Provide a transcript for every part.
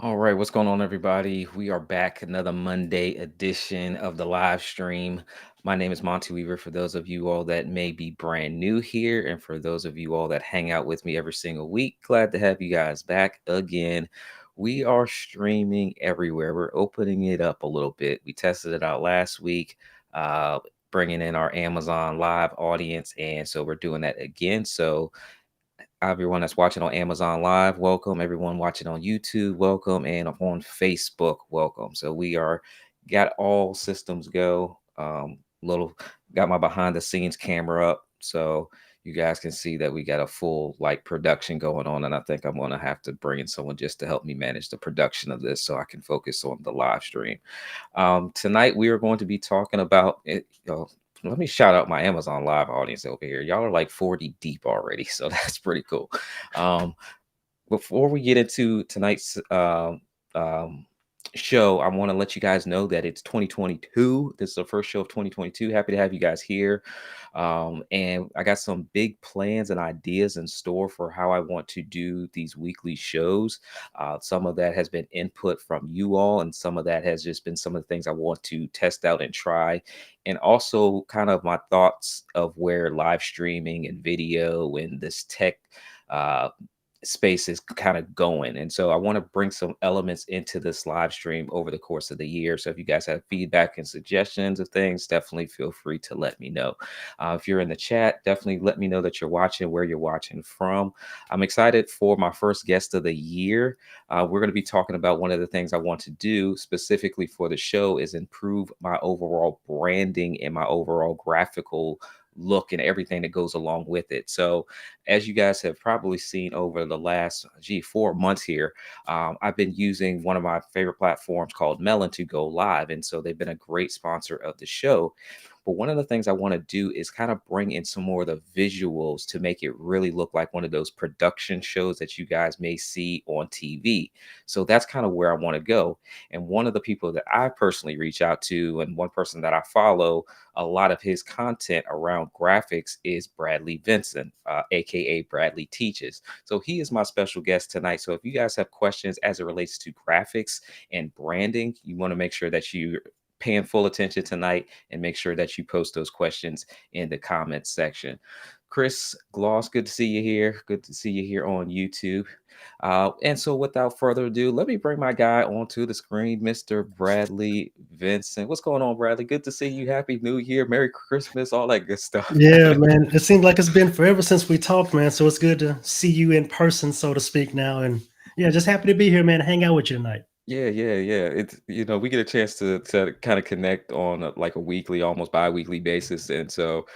All right, what's going on, everybody? We are back another Monday edition of the live stream. My name is Monty Weaver. For those of you all that may be brand new here, and for those of you all that hang out with me every single week, glad to have you guys back again. We are streaming everywhere. We're opening it up a little bit. We tested it out last week, uh, bringing in our Amazon Live audience, and so we're doing that again. So everyone that's watching on Amazon Live, welcome. Everyone watching on YouTube, welcome. And on Facebook, welcome. So we are got all systems go. Little got my behind the scenes camera up, so you guys can see that we got a full like production going on. And I think I'm gonna have to bring in someone just to help me manage the production of this, so I can focus on the live stream. Tonight we are going to be talking about it. Let me shout out my Amazon Live audience over here. Y'all are like 40 deep already, so that's pretty cool. Um, Before we get into tonight's um, show, I want to let you guys know that it's 2022. This is the first show of 2022. Happy to have you guys here. And I got some big plans and ideas in store for how I want to do these weekly shows. Some of that has been input from you all, and some of that has just been some of the things I want to test out and try. And also, kind of my thoughts of where live streaming and video and this tech. Uh, Space is kind of going. And so I want to bring some elements into this live stream over the course of the year. So if you guys have feedback and suggestions of things, definitely feel free to let me know. If you're in the chat, definitely let me know that you're watching, where you're watching from. I'm excited for my first guest of the year. We're going to be talking about one of the things I want to do specifically for the show is improve my overall branding and my overall graphical look and everything that goes along with it. So as you guys have probably seen over the last 4 months here, I've been using one of my favorite platforms called Melon to go live, and so they've been a great sponsor of the show. But one of the things I want to do is kind of bring in some more of the visuals to make it really look like one of those production shows that you guys may see on TV. So that's kind of where I want to go. And one of the people that I personally reach out to, and one person that I follow a lot of his content around graphics, is Bradley Vinson, aka Bradley Teaches. So he is my special guest tonight. So if you guys have questions as it relates to graphics and branding, you want to make sure that you're paying full attention tonight and make sure that you post those questions in the comments section. Chris Gloss, good to see you here. Good to see you here on YouTube. And so without further ado, let me bring my guy onto the screen, Mr. Bradley Vinson. What's going on, Bradley? Good to see you. Happy New Year. Merry Christmas, all that good stuff. Yeah, man. It seems like it's been forever since we talked, man. So it's good to see you in person, so to speak, now. And yeah, just happy to be here, man. Hang out with you tonight. Yeah. It's we get a chance to kind of connect on like a weekly, almost bi-weekly basis, and so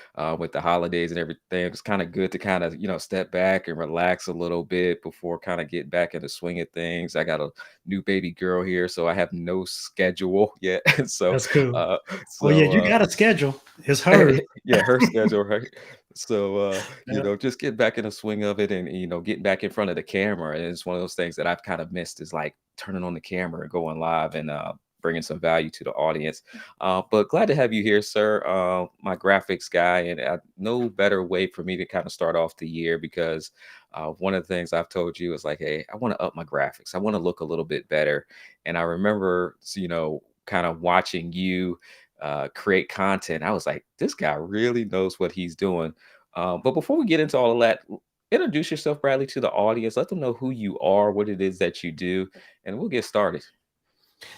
with the holidays and everything, it's kind of good to kind of step back and relax a little bit before kind of get back in the swing of things. I got a new baby girl here, so I have no schedule yet, so That's cool. uh, Oh yeah, so you uh, got a schedule. It's hers. yeah, her schedule, right? So, Yeah. just get back in the swing of it and, getting back in front of the camera. And it's one of those things that I've kind of missed is like turning on the camera and going live and bringing some value to the audience. But glad to have you here, sir. My graphics guy, and no better way for me to kind of start off the year because one of the things I've told you is like, hey, I want to up my graphics. I want to look a little bit better. And I remember, kind of watching you create content. I was like, this guy really knows what he's doing. But before we get into all of that, introduce yourself, Bradley, to the audience. Let them know who you are, what it is that you do, and we'll get started.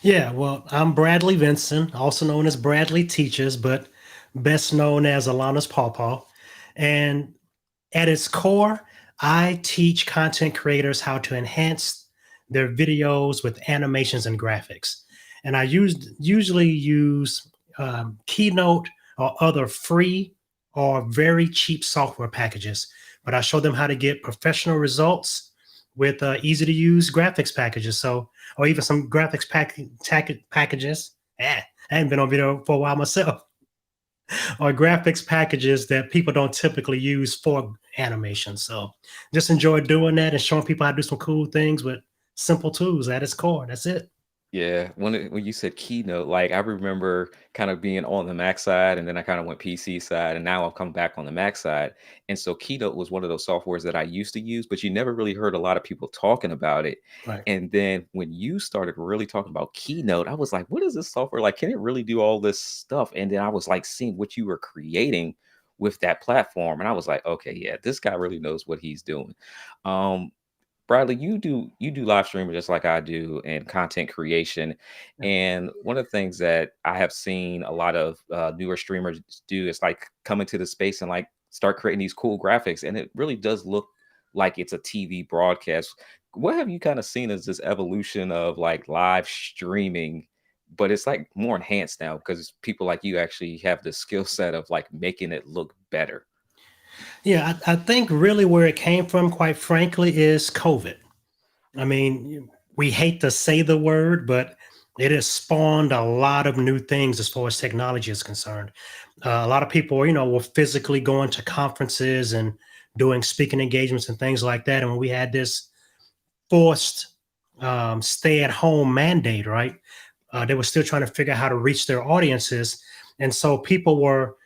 Yeah, well, I'm Bradley Vinson, also known as Bradley Teaches, but best known as Alana's Pawpaw. And at its core, I teach content creators how to enhance their videos with animations and graphics. And usually use Keynote or other free or very cheap software packages. But I show them how to get professional results with easy to use graphics packages. So, or even some graphics packages. I haven't been on video for a while myself. Or graphics packages that people don't typically use for animation. So just enjoy doing that and showing people how to do some cool things with simple tools at its core. That's it. Yeah, when you said Keynote, like, I remember kind of being on the Mac side, and then I kinda went PC side, and now I've come back on the Mac side, and so Keynote was one of those softwares that I used to use, but you never really heard a lot of people talking about it, Right. and then when you started really talking about Keynote, I was like, "What is this software? Like, can it really do all this stuff?" And then I was, like, seeing what you were creating with that platform, and I was like, "Okay, yeah, this guy really knows what he's doing." Um, Bradley, you do live streaming just like I do and content creation. Yeah. And one of the things that I have seen a lot of newer streamers do is like come into the space and like start creating these cool graphics. And it really does look like it's a TV broadcast. What have you kind of seen as this evolution of like live streaming? But it's like more enhanced now because people like you actually have the skill set of like making it look better. Yeah, I think really where it came from, quite frankly, is COVID. I mean, we hate to say the word, but it has spawned a lot of new things as far as technology is concerned. A lot of people, were physically going to conferences and doing speaking engagements and things like that. And when we had this forced stay at home mandate, right? They were still trying to figure out how to reach their audiences. And so people were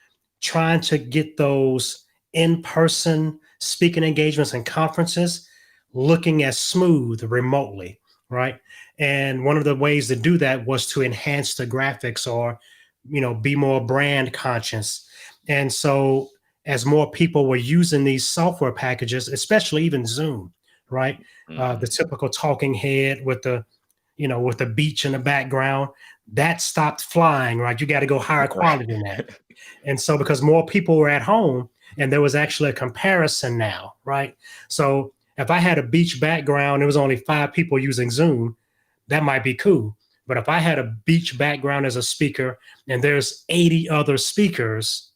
trying to get those in person speaking engagements and conferences looking as smooth remotely, right? And one of the ways to do that was to enhance the graphics or, be more brand conscious. And so as more people were using these software packages, especially even Zoom, right? The Hmm. typical talking head with with the beach in the background, that stopped flying, right? You got to go higher Right. quality than that. And so because more people were at home and there was actually a comparison now, right? So if I had a beach background, it was only 5 people using Zoom, that might be cool. But if I had a beach background as a speaker and there's 80 other speakers,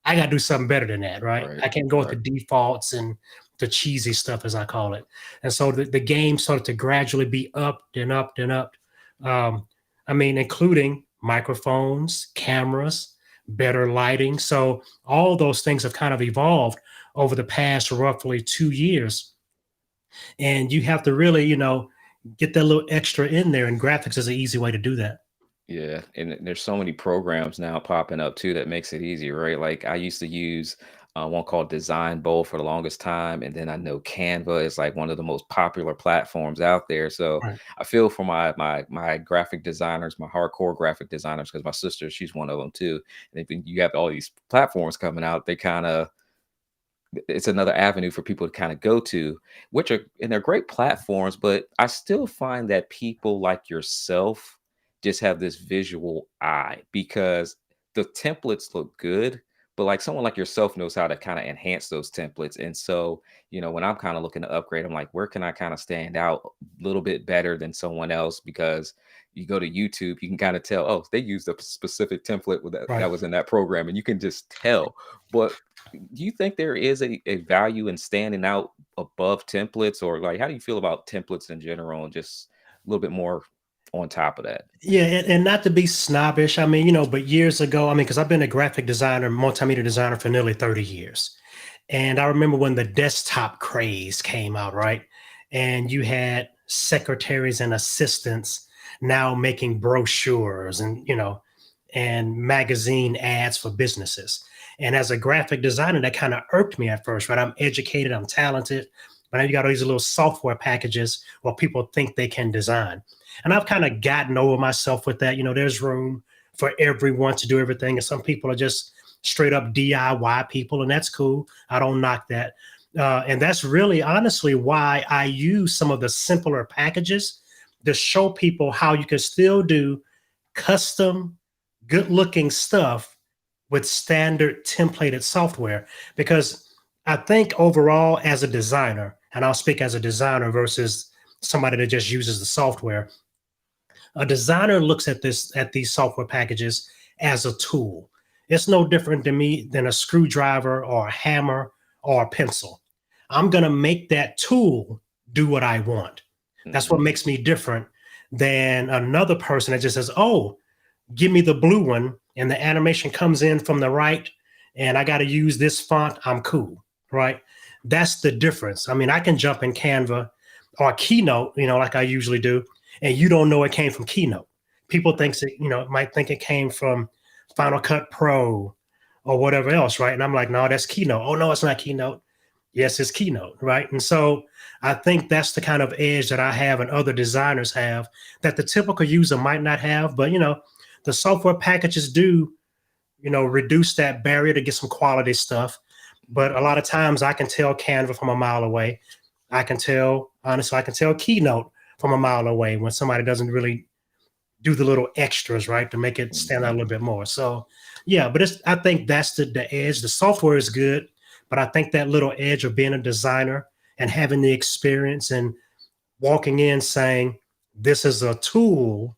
I got to do something better than that, right? Right. I can't go with the Right. defaults and the cheesy stuff, as I call it. And so the game started to gradually be upped and upped and upped. I mean, including microphones, cameras, better lighting. So all those things have kind of evolved over the past roughly 2 years. And you have to really, get that little extra in there. And graphics is an easy way to do that. Yeah, and there's so many programs now popping up too that makes it easy, right? Like I used to use one called Design Bowl for the longest time, and then I know Canva is like one of the most popular platforms out there. So Right. I feel for my graphic designers, my hardcore graphic designers, because my sister, she's one of them too. And then you have all these platforms coming out, they kind of it's another avenue for people to kind of go to, which are and they're great platforms, but I still find that people like yourself just have this visual eye because the templates look good, but like someone like yourself knows how to kind of enhance those templates. And so, when I'm kind of looking to upgrade, I'm like, where can I kind of stand out a little bit better than someone else? Because you go to YouTube, you can kind of tell, oh, they used a specific template with that Right. was in that program, and you can just tell. But do you think there is a value in standing out above templates, or like how do you feel about templates in general and just a little bit more on top of that? Yeah, and not to be snobbish, I mean, but years ago, I mean, because I've been a graphic designer, multimedia designer for nearly 30 years. And I remember when the desktop craze came out, right? And you had secretaries and assistants now making brochures and magazine ads for businesses. And as a graphic designer, that kind of irked me at first, right? I'm educated, I'm talented, but now you got all these little software packages where people think they can design. And I've kind of gotten over myself with that. There's room for everyone to do everything. And some people are just straight up DIY people, and that's cool. I don't knock that. And that's really honestly why I use some of the simpler packages to show people how you can still do custom, good looking stuff with standard templated software. Because I think overall, as a designer, and I'll speak as a designer versus somebody that just uses the software, a designer looks at these software packages as a tool. It's no different to me than a screwdriver or a hammer or a pencil. I'm going to make that tool do what I want. That's what Hmm. makes me different than another person that just says, "Oh, give me the blue one," and the animation comes in from the right, and I got to use this font. I'm cool, right? That's the difference. I mean, I can jump in Canva or Keynote, like I usually do, and you don't know it came from Keynote. People Right. thinks it, might think it came from Final Cut Pro or whatever else, right? And I'm like, no, that's Keynote. Oh no, it's not Keynote. Yes, it's Keynote, right? And so I think that's the kind of edge that I have and other designers have that the typical user might not have. But the software packages do, reduce that barrier to get some quality stuff. But a Mhm. lot of times I can tell Canva from a mile away. Honestly, I can tell Keynote from a mile away when somebody doesn't really do the little extras, right, to make it stand out a Mhm. little bit more. So, yeah, but I think that's the edge. The software is good, but I think that little edge of being a designer and having the experience and walking in saying, this is a tool.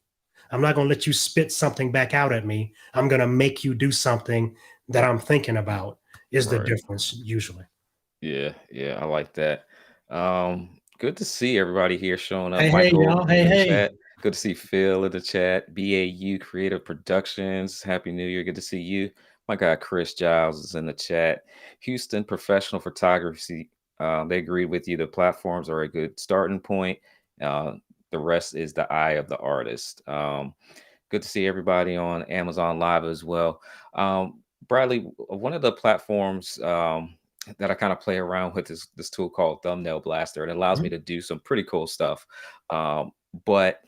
I'm not going to let you spit something back out at me. I'm going to make you do something that I'm thinking about is the Right. difference usually. Yeah, yeah, I like that. Good to see everybody here showing up. Hey, hey, Michael y'all. in Hey, the hey. chat. Good to see Phil in the chat. BAU Creative Productions. Happy New Year. Good to see you. My guy Chris Giles is in the chat. Houston Professional Photography. They agree with you. The platforms are a good starting point. Uh, the rest is the eye of the artist. Good to see everybody on Amazon Live as well. Bradley, one of the platforms that I kind of play around with is this tool called Thumbnail Blaster. It allows me Mhm. to do some pretty cool stuff. But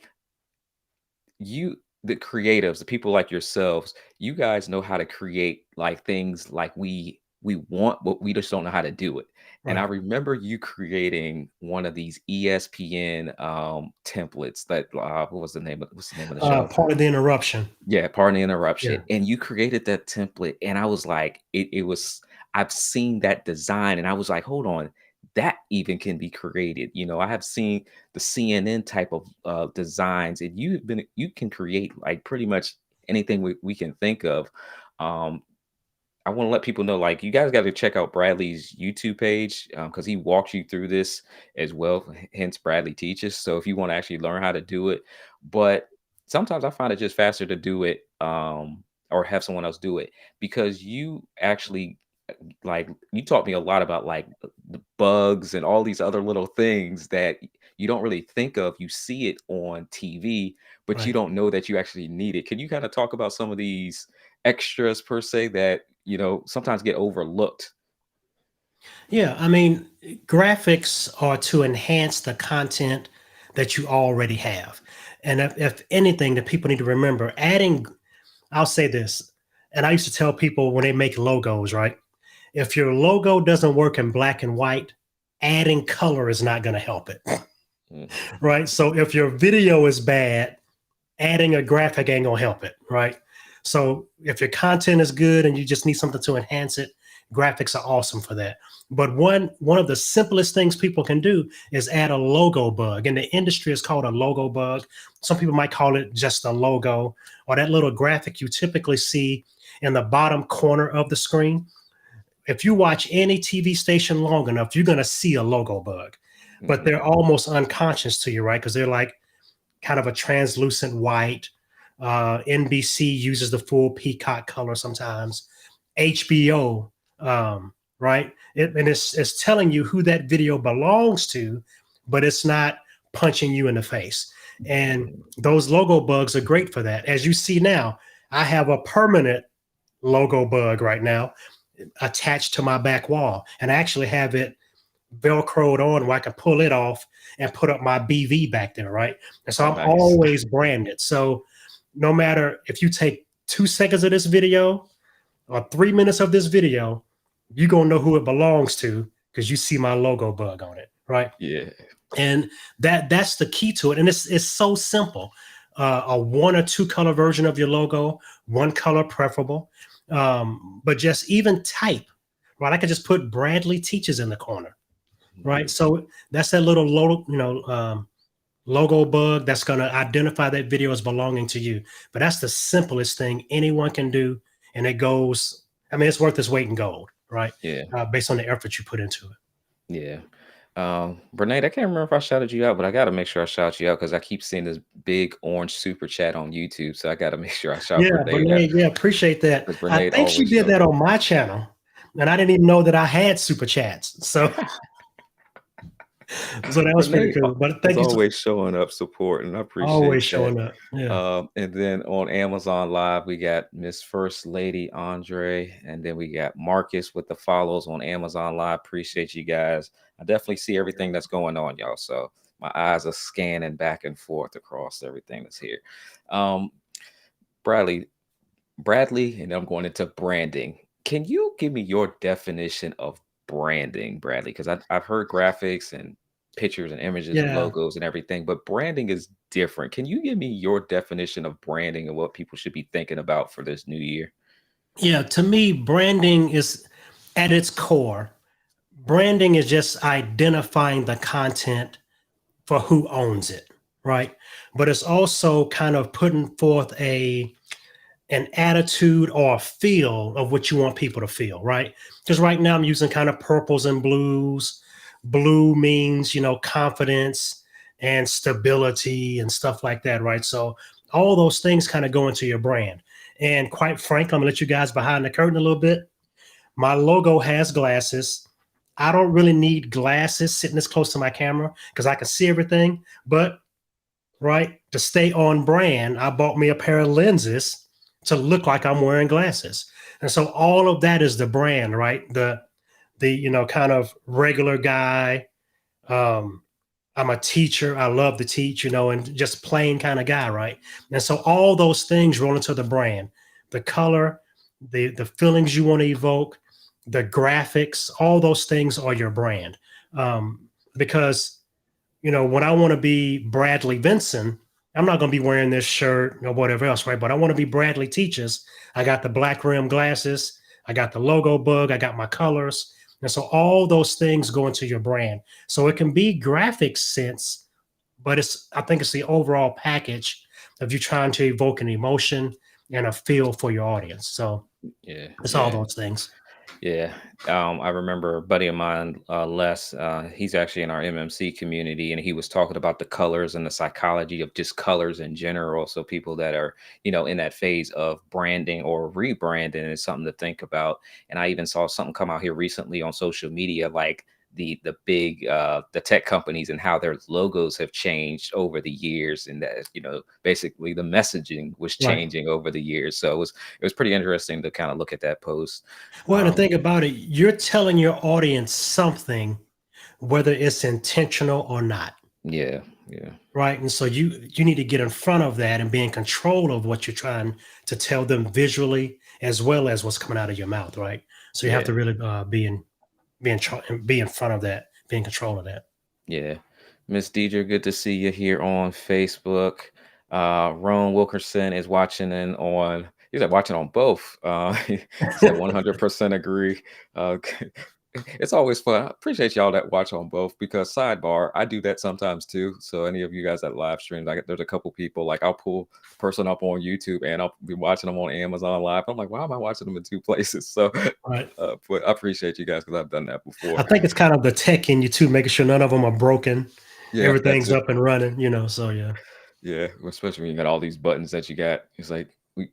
the creatives, the people like yourselves, you guys know how to create like things like we want, but we just don't know how to do it. And I Right. remember you creating one of these ESPN templates that what's the name of the show? Part of the interruption. Yeah, pardon the interruption. Yeah. And you created that template, and I was like, it was I've seen that design, and I was like, hold on, that even can be created. I have seen the CNN type of designs, and you can create like pretty much anything we can think of. Um, I want to let people know, like, you guys got to check out Bradley's YouTube page because he walks you through this as well. Hence, Bradley teaches. So if you want to actually learn how to do it, but sometimes I find it just faster to do it or have someone else do it because you actually like you taught me a lot about like the bugs and all these other little things that you don't really think of. You see it on TV, but you Right. don't know that you actually need it. Can you kind of talk about some of these extras per se that sometimes get overlooked? Yeah, I mean, graphics are to enhance the content that you already have. And if anything that people need to remember, I'll say this, and I used to tell people when they make logos, right? If your logo doesn't work in black and white, adding color is not going to help it, Mhm. right? So if your video is bad, adding a graphic ain't gonna help it, right? So if your content is good and you just need something to enhance it, graphics are awesome for that. But one of the simplest things people can do is add a logo bug. In the industry, it's called a logo bug. Some people might call it just a logo or that little graphic you typically see in the bottom corner of the screen. If you watch any TV station long enough, you're gonna see a logo bug, but Mhm. they're almost unconscious to you, right? Because they're like kind of a translucent white. NBC uses the full peacock color sometimes. HBO, right? And it's telling you who that video belongs to, but it's not punching you in the face. And Mhm. those logo bugs are great for that. As you see now, I have a permanent logo bug right now attached to my back wall, and I actually have it velcroed on where I can pull it off and put up my BV back there, right? And so Oh, I'm nice. always branded. So no matter if you take 2 seconds of this video or 3 minutes of this video, you're gonna know who it belongs to because you see my logo bug on it, right? Yeah. And that's the key to it. And it's so simple. A one or two color version of your logo, one color preferable. But just even type, right? I could just put Bradley Teaches in the corner, right? Mhm. So that's that little logo bug that's going to identify that video as belonging to you. But that's the simplest thing anyone can do, and it goes. I mean, it's worth its weight in gold, right? Yeah. Based on the effort you put into it. Yeah. Bernard, I can't remember if I shouted you out, but I got to make sure I shout you out because I keep seeing this big orange super chat on YouTube. So I got to make sure I shout Yeah, Bernard out Brene. Yeah, appreciate that. because I Bernard think she always did shows that up. on my channel, and I didn't even know that I had super chats. So So that was pretty Renee cool. But is thank you so always showing up supporting. I always appreciate that. showing up. Yeah. And then on Amazon Live, we got Miss First Lady Andre, and then we got Marcus with the follows on Amazon Live. Appreciate you guys. I definitely see everything that's going on, y'all. So my eyes are scanning back and forth across everything that's here. Um, Bradley, Bradley, and I'm going into branding. Can you give me your definition of branding, Bradley? Because I've heard graphics and pictures and images and Yeah. logos and everything, but branding is different. Can you give me your definition of branding and what people should be thinking about for this new year? Yeah. To me, branding is at its core. Branding is just identifying the content for who owns it, right? But it's also kind of putting forth a an attitude or a feel of what you want people to feel, right? Because right now I'm using kind of purples and blues. Blue means, confidence and stability and stuff like that, right? So all those things kind of go into your brand. And quite frankly, I'm gonna let you guys behind the curtain a little bit. My logo has glasses. I don't really need glasses sitting this close to my camera because I can see everything. But right, to stay on brand, I bought me a pair of lenses to look like I'm wearing glasses. And so all of that is the brand, right? The kind of regular guy. Um, I'm a teacher. I love to teach, and just plain kind of guy, right? And so all those things roll into the brand. The color, the feelings you want to evoke, the graphics, all those things are your brand. Because when I want to be Bradley Vinson, I'm not going to be wearing this shirt or whatever else, right? But I want to be Bradley Teaches. I got the black rim glasses. I got the logo bug. I got my colors. And so all those things go into your brand. So it can be graphic sense, but I think it's the overall package of you trying to evoke an emotion and a feel for your audience. So Yeah, it's all yeah. those things. Yeah, I remember a buddy of mine, Les. He's actually in our MMC community, and he was talking about the colors and the psychology of just colors in general. So people that are, in that phase of branding or rebranding is something to think about. And I even saw something come out here recently on social media, like the big the tech companies and how their logos have changed over the years, and that basically the messaging was Right. changing over the years. So it was pretty interesting to kind of look at that post. Well, the thing about it, you're telling your audience something, whether it's intentional or not, Yeah, yeah, right? And so you need to get in front of that and be in control of what you're trying to tell them visually as well as what's coming out of your mouth, right? So you have yeah, to really be in front of that, be in control of that. yeah. Miss Deidre, good to see you here on Facebook. Ron Wilkerson is watching in on. He's like watching on both. He said 100% agree. Uh, it's always fun. I appreciate y'all that watch on both because sidebar, I do that sometimes too. So any of you guys that live stream, like there's a couple people like I'll pull the person up on YouTube and I'll be watching them on Amazon Live. I'm like, why am I watching them in two places? So, Right. but I appreciate you guys because I've done that I before. think it's kind of the tech in you too, making sure none of them are broken, Yeah, that's everything's it. up and running, so yeah. Yeah, especially when you got all these buttons that you got. It's like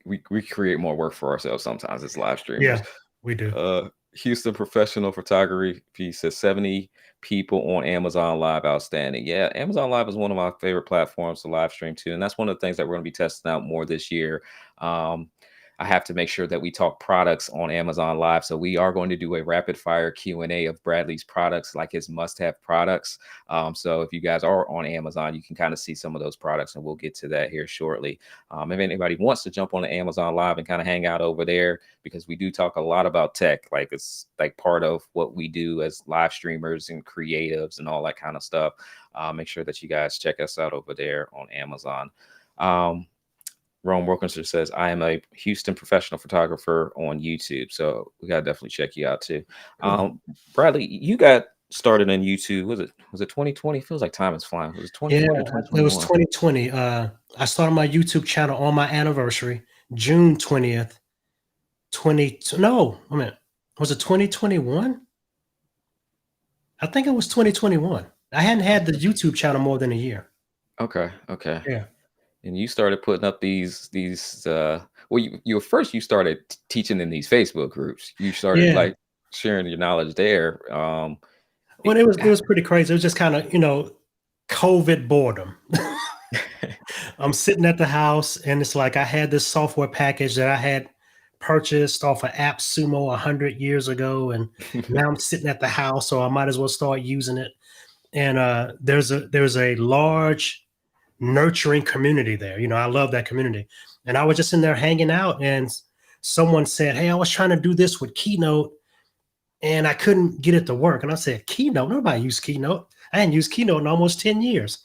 we create more work for ourselves sometimes as live streamers. Yeah, we do. Houston Professional Photography piece says 70 people on Amazon Live outstanding. Yeah, Amazon Live is one of my favorite platforms to live stream to, and that's one of the things that we're going to be testing out more this year. Um, I have to make sure that we talk products on Amazon Live, so we are going to do a rapid fire Q&A of Bradley's products, like his must-have products. So if you guys are on Amazon, you can kind of see some of those products, and we'll get to that here shortly. If anybody wants to jump on the Amazon Live and kind of hang out over there, because we do talk a lot about tech, like it's like part of what we do as live streamers and creatives and all that kind of stuff. Make sure that you guys check us out over there on Amazon. Um, Rome Wilkinson says, I am a Houston professional photographer on YouTube. So we gotta definitely check you out too. Cool. Bradley, you got started on YouTube. Was it 2020? Feels like time is flying. Was it Yeah, 2020 or it was 2021? 2020. I started my YouTube channel on my anniversary, June 20th, 20. No, I mean, was it 2021? I think it was 2021. I hadn't had the Okay. YouTube channel more than a year. Okay. Okay. Yeah. And you started putting up these well you first you started teaching in these Facebook groups. You started Yeah. like sharing your knowledge there. Well, it was pretty crazy. It was just kind of, COVID boredom. I'm sitting at the house and it's like I had this software package that I had purchased off of AppSumo 100 years ago, and now I'm sitting at the house, so I might as well start using it. And there's a large nurturing community there. I love that community. And I was just in there hanging out, and someone said, "Hey, I was trying to do this with Keynote, and I couldn't get it to work." And I said, "Keynote? Nobody used Keynote. I hadn't used Keynote in almost 10 years."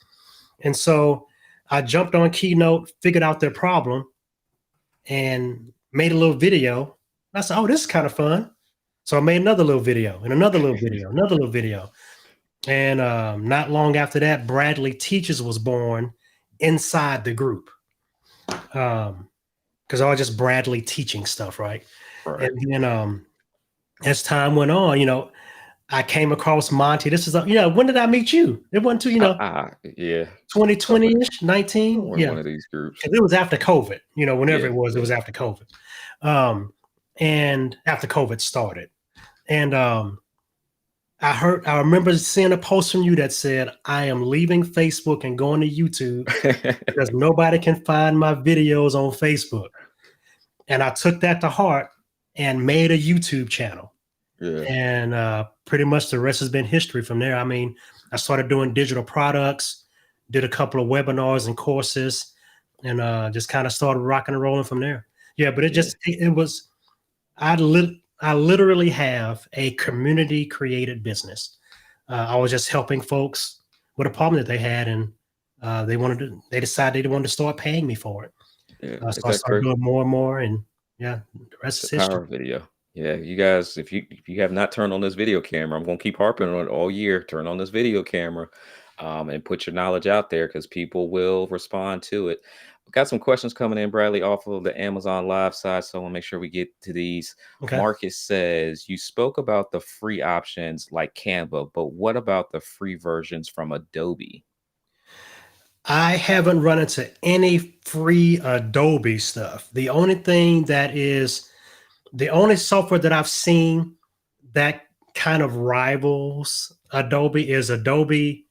And so I jumped on Keynote, figured out their problem, and made a little video. I said, "Oh, this is kind of fun." So I made another little video and another little video, another little video. And not long after that, Bradley Teaches was born inside the group. Because I was just Bradley teaching stuff, right? Right. And then as time went on, I came across Monty. This is, when did I meet you? It wasn't too, Yeah. Somewhere 2020-ish, 19. somewhere in Yeah. one of these groups. Because it was after COVID, whenever Yeah, it yeah. was after COVID. And after COVID started. And I remember seeing a post from you that said, "I am leaving Facebook and going to YouTube because nobody can find my videos on Facebook." And I took that to heart and made a YouTube channel. Yeah, And pretty much the rest has been history from there. I mean, I started doing digital products, did a couple of webinars and courses, and just kind of started rocking and rolling from there. Yeah, but yeah, it was I literally have a community created business. I was just helping folks with a problem that they had, and they decided they wanted to start paying me for it. yeah. Is So I that started correct? doing more and more, and yeah, the rest The is history. power of video. Yeah, you guys, if you have not turned on this video camera, I'm gonna keep harping on it all year. Turn on this video camera, and put your knowledge out there because people will respond to it. I've got some questions coming in, Bradley, off of the Amazon Live side, so I want to make sure we get to these. Okay. Marcus says you spoke about the free options like Canva, but what about the free versions from Adobe? I haven't run into any free Adobe stuff. The only software that I've seen that kind of rivals Adobe is Adobe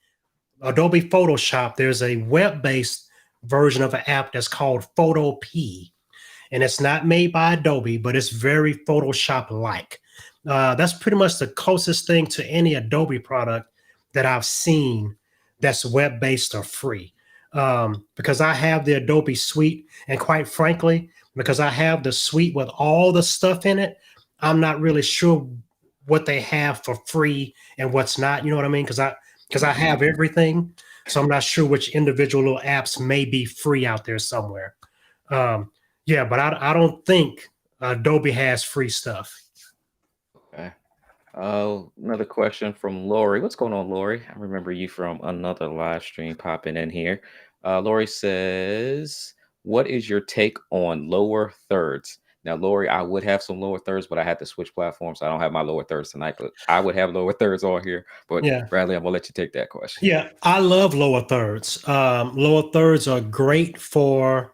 Photoshop. There's a web-based version of an app that's called Photopea, and it's not made by Adobe, but it's very Photoshop-like. That's pretty much the closest thing to any Adobe product that I've seen that's web-based or free. Because I have the Adobe suite, and quite frankly, because I have the suite with all the stuff in it, I'm not really sure what they have for free and what's not. You know what I mean? Because I Mhm. have everything, so I'm not sure which individual little apps may be free out there somewhere. Um, yeah, but I don't think Adobe has free stuff. Okay. Another question from Lori. What's going on, Lori? I remember you from another live stream popping in here. Lori says, "What is your take on lower thirds?" Now, Lori, I would have some lower thirds, but I had to switch platforms, so I don't have my lower thirds tonight. But I would have lower thirds on here. But Yeah. Bradley, I'm gonna let you take that question. Yeah, I love lower thirds. Lower thirds are great for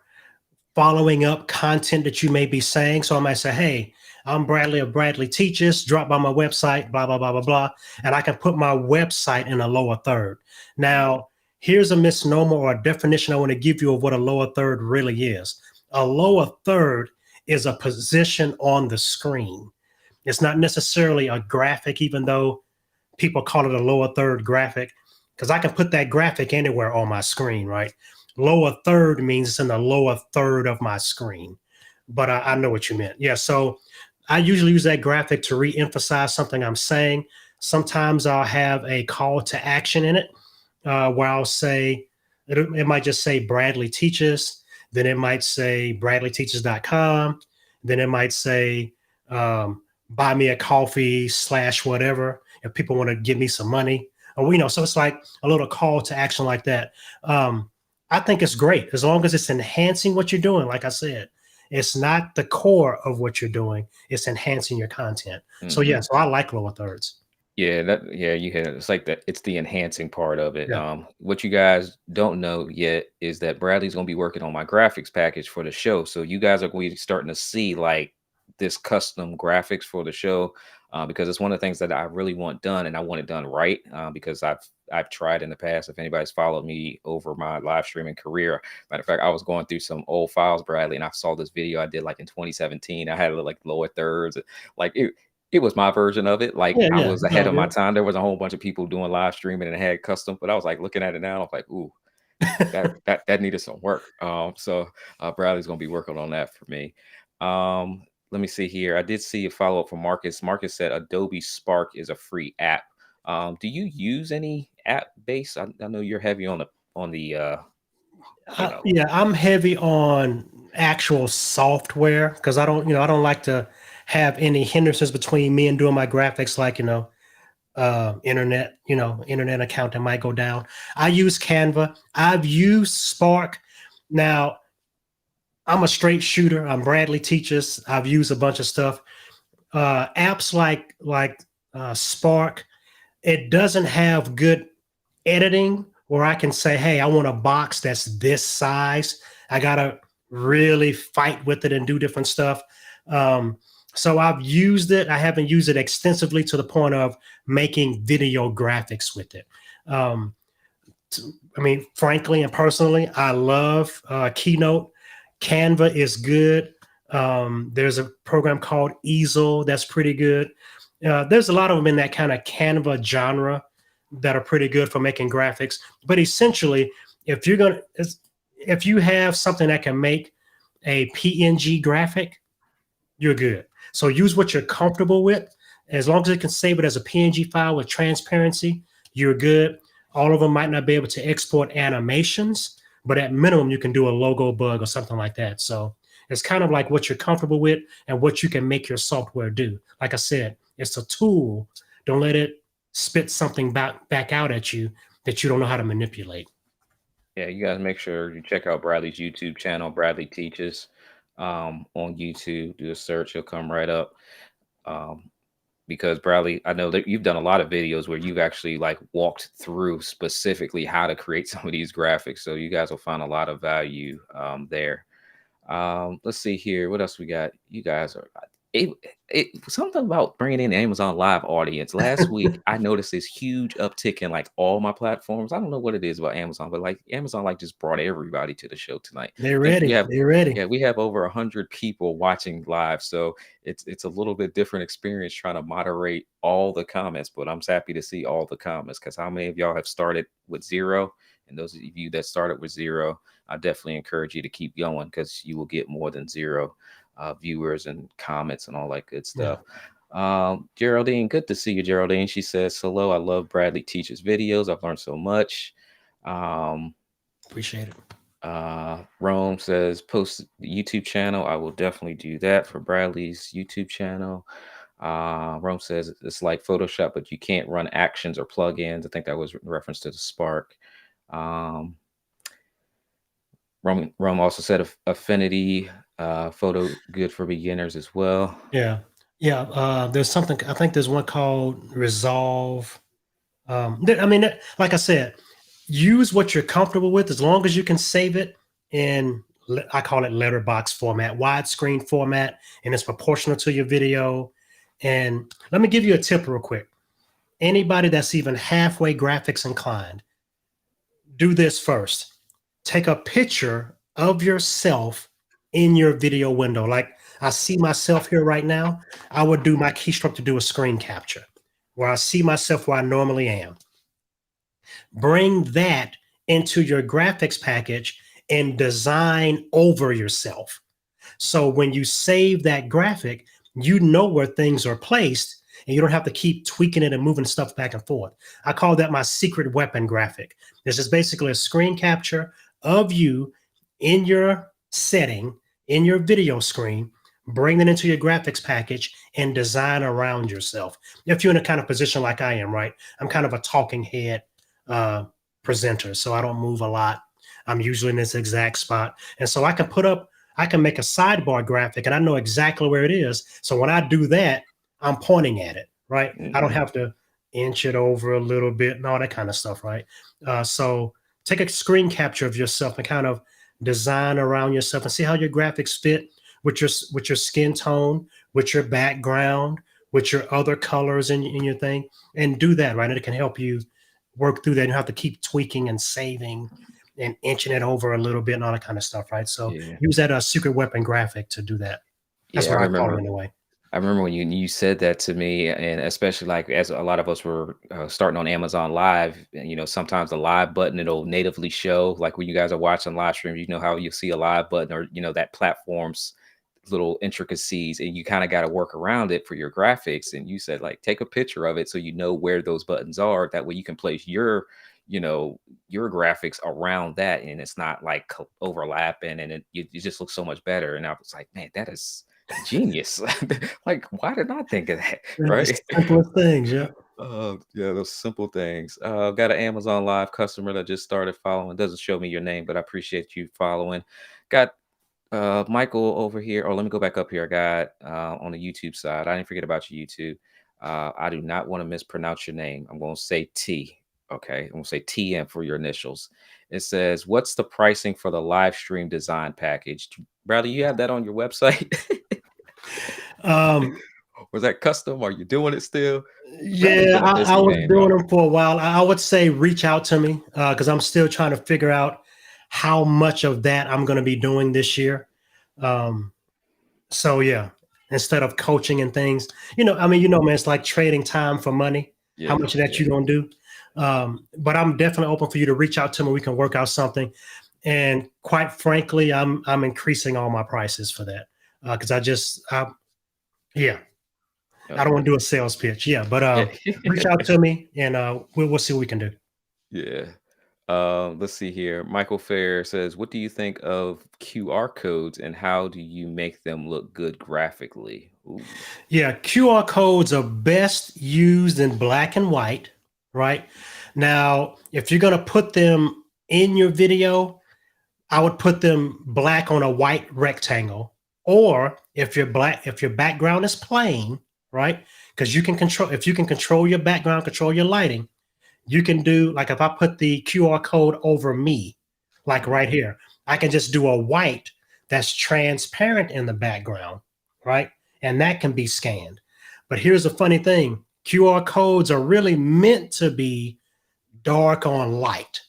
following up content that you may be saying. So I might say, "Hey, I'm Bradley of Bradley Teaches. Drop by my website, blah, blah, blah, blah, blah." And I can put my website in a lower third. Now, here's a misnomer or a definition I want to give you of what a lower third really is. A lower third is a position on the screen. It's not necessarily a graphic, even though people call it a lower third graphic, because I can put that graphic anywhere on my screen, right? Lower third means it's in the lower third of my screen, but I know what you meant. Yeah, so I usually use that graphic to re-emphasize something I'm saying. Sometimes I'll have a call to action in it, where I'll say, it might just say Bradley Teaches, then it might say bradleyteaches.com, then it might say buy me a coffee slash whatever if people want to give me some money, or so it's like a little call to action like that. I think it's great as long as it's enhancing what you're doing. Like I said, it's not the core of what you're doing, it's enhancing your content. So yeah, Hmm. so I like lower thirds. Yeah, you hit it. It's like that. It's the enhancing part of it. Yeah. What you guys don't know yet is that Bradley's gonna be working on my graphics package for the show. So you guys are going to be starting to see like this custom graphics for the show. because it's one of the things that I really want done, and I want it done right. Because I've tried in the past. If anybody's followed me over my live streaming career, matter of fact, I was going through some old files, Bradley, and I saw this video I did like in 2017. I had like lower thirds, like it was my version of it. Like Yeah, I yeah, was it's ahead all of my good. time. There was a whole bunch of people doing live streaming and had custom, but I was like looking at it now. I was like, ooh, that needed some work. Bradley's gonna be working on that for me. Let me see here. I did see a follow up from Marcus. Marcus said Adobe Spark is a free app. Do you use any app base? I know you're heavy on the you know. Yeah, I'm heavy on actual software because I don't like to have any hindrances between me and doing my graphics, like, internet account that might go down. I use Canva. I've used Spark. Now, I'm a straight shooter. I'm Bradley Teaches. I've used a bunch of stuff. Apps like Spark, it doesn't have good editing where I can say, hey, I want a box that's this size. I gotta really fight with it and do different stuff. Um, so I've used it. I haven't used it extensively to the point of making video graphics with it. Um, I mean, frankly and personally, I love Keynote. Canva is good. There's a program called Easel that's pretty good. There's a lot of them in that kind of Canva genre that are pretty good for making graphics. But essentially, if you're gonna, if you have something that can make a PNG graphic, you're good. So use what you're comfortable with. As long as it can save it as a PNG file with transparency, you're good. All of them might not be able to export animations, but at minimum, you can do a logo bug or something like that. So it's kind of like what you're comfortable with and what you can make your software do. Like I said, it's a tool. Don't let it spit something back out at you that you don't know how to manipulate. Yeah, you guys make sure you check out Bradley's YouTube channel, Bradley Teaches, on YouTube. Do a search, he'll come right up. Um, because Bradley, I know that you've done a lot of videos where you've actually like walked through specifically how to create some of these graphics. So you guys will find a lot of value there. Let's see here. What else we got? You guys are it, something about bringing in the Amazon Live audience. Last week, I noticed this huge uptick in like all my platforms. I don't know what it is about Amazon, but like Amazon like just brought everybody to the show tonight. They're I think we ready. have They're ready. yeah, we have over 100 people watching live. So it's a little bit different experience trying to moderate all the comments, but I'm happy to see all the comments because how many of y'all have started with zero? And those of you that started with zero, I definitely encourage you to keep going because you will get more than zero viewers and comments and all that good Yeah, stuff. Geraldine, good to see you, Geraldine. She says, hello, I love Bradley Teaches videos. I've learned so much. Um, appreciate it. Rome says, post the YouTube channel. I will definitely do that for Bradley's YouTube channel. Rome says it's like Photoshop, but you can't run actions or plugins. I think that was in reference to the Spark. Um, Rome also said affinity photo good for beginners as well. Yeah, yeah. There's something. I think there's one called Resolve. I mean, like I said, use what you're comfortable with as long as you can save it in, I call it letterbox format, widescreen format, and it's proportional to your video. And let me give you a tip real quick. Anybody that's even halfway graphics inclined, do this first. Take a picture of yourself in your video window. Like I see myself here right now. I would do my keystroke to do a screen capture where I see myself where I normally am. Bring that into your graphics package and design over yourself. So when you save that graphic, you know where things are placed and you don't have to keep tweaking it and moving stuff back and forth. I call that my secret weapon graphic. This is basically a screen capture of you in your setting, in your video screen, bring it into your graphics package and design around yourself. If you're in a kind of position like I am, right? I'm kind of a talking head uh, presenter, so I don't move a lot. I'm usually in this exact spot. And so I can make a sidebar graphic and I know exactly where it is. So when I do that, I'm pointing at it, right? I don't Mhm. have to inch it over a little bit and all that kind of stuff, right? So take a screen capture of yourself and kind of design around yourself and see how your graphics fit with your skin tone, with your background, with your other colors in your thing, and do that, right? And it can help you work through that. You don't have to keep tweaking and saving and inching it over a little bit and all that kind of stuff, right? So Yeah. use that secret weapon graphic to do that. That's Yeah, what I call it anyway. I remember when you said that to me, and especially like as a lot of us were starting on Amazon Live, and, sometimes the live button it'll natively show, like when you guys are watching live streams, how you see a live button or that platform's little intricacies, and you kind of got to work around it for your graphics. And you said like take a picture of it so you know where those buttons are. That way you can place you know your graphics around that, and it's not like overlapping, and it just looks so much better. And I was like, man, that is genius. Like, why did I think of that? Yeah, the Right? simplest things, yeah. Yeah, those simple things. Got an Amazon Live customer that just started following. Doesn't show me your name, but I appreciate you following. Got Michael over here. Oh, let me go back up here. I got on the YouTube side. I didn't forget about your YouTube. I do not want to mispronounce your name. I'm going to say T. Okay, I'm going to say TM for your initials. It says, "What's the pricing for the live stream design package?" Bradley, you have that on your website? Um, Was that custom? Are you doing it still? Bradley's yeah, been a I busy was man, doing though. them for a while. I would say reach out to me because I'm still trying to figure out how much of that I'm going to be doing this year. Um, so yeah, instead of coaching and things, I mean, man, it's like trading time for money. How Yeah, much of that yeah, you gonna do? But I'm definitely open for you to reach out to me. We can work out something. And quite frankly, I'm increasing all my prices for that because yeah, I don't okay, want to do a sales pitch. Yeah, but yeah, reach out to me and we'll see what we can do. yeah. Let's see here. Michael Fair says, "What do you think of QR codes, and how do you make them look good graphically?" Ooh. Yeah, QR codes are best used in black and white, right? Now, if you're going to put them in your video, I would put them black on a white rectangle. Or if your background is plain, right? Because if you can control your background, control your lighting, you can do like if I put the QR code over me, like right Mhm. here, I can just do a white that's transparent in the background, right? And that can be scanned. But here's the funny thing, QR codes are really meant to be dark on light.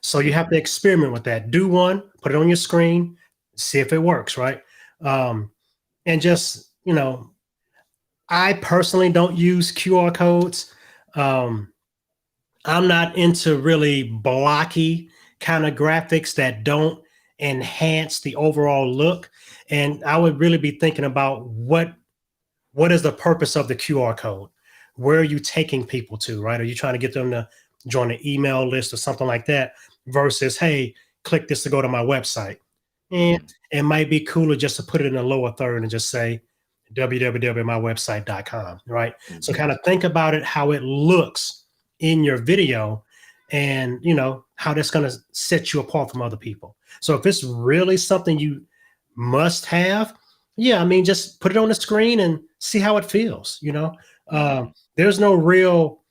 So you have to Mhm. experiment with that. Do one, put it on your screen, see if it works, right? Um, and just, I personally don't use QR codes. Um, I'm not into really blocky kind of graphics that don't enhance the overall look. And I would really be thinking about what is the purpose of the QR code? Where are you taking people to, right? Are you trying to get them to join an email list or something like that? Versus, hey, click this to go to my website. And Mhm. it might be cooler just to put it in the lower third and just say www.mywebsite.com, right? So Mhm. kind of think about it how it looks in your video and how that's going to set you apart from other people. So if it's really something you must have, yeah, I mean, just put it on the screen and see how it feels. Mhm. There's no real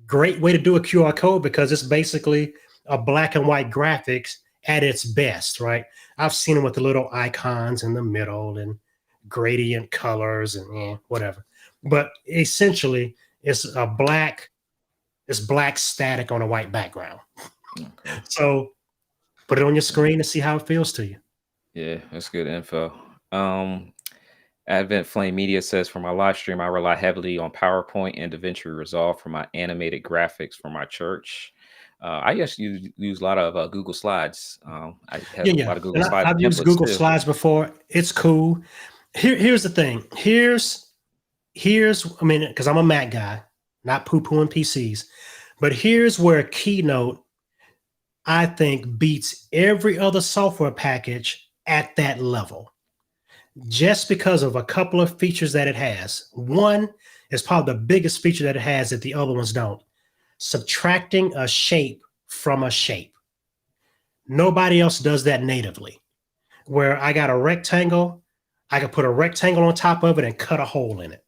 great way to do a QR code because it's basically a black and white graphics at its best, right? I've seen them with the little icons in the middle and gradient colors and whatever. But essentially, it's black static on a white background. Okay. So put it on your Yeah. screen and see how it feels to you. Yeah, that's good info. Um, Advent Flame Media says, "For my live stream, I rely heavily on PowerPoint and DaVinci Resolve for my animated graphics for my church. I actually use a lot of Google Slides. I have Yeah, a yeah. lot of Google And Slide I've used templates Google too. Slides before. It's cool. Here's the thing. Here's I mean, because I'm a Mac guy, not poo-pooing PCs, but here's where Keynote, I think, beats every other software package at that level, just because of a couple of features that it has. One is probably the biggest feature that it has that the other ones don't. Subtracting a shape from a shape. Nobody else does that natively. Where I got a rectangle, I can put a rectangle on top of it and cut a hole in it.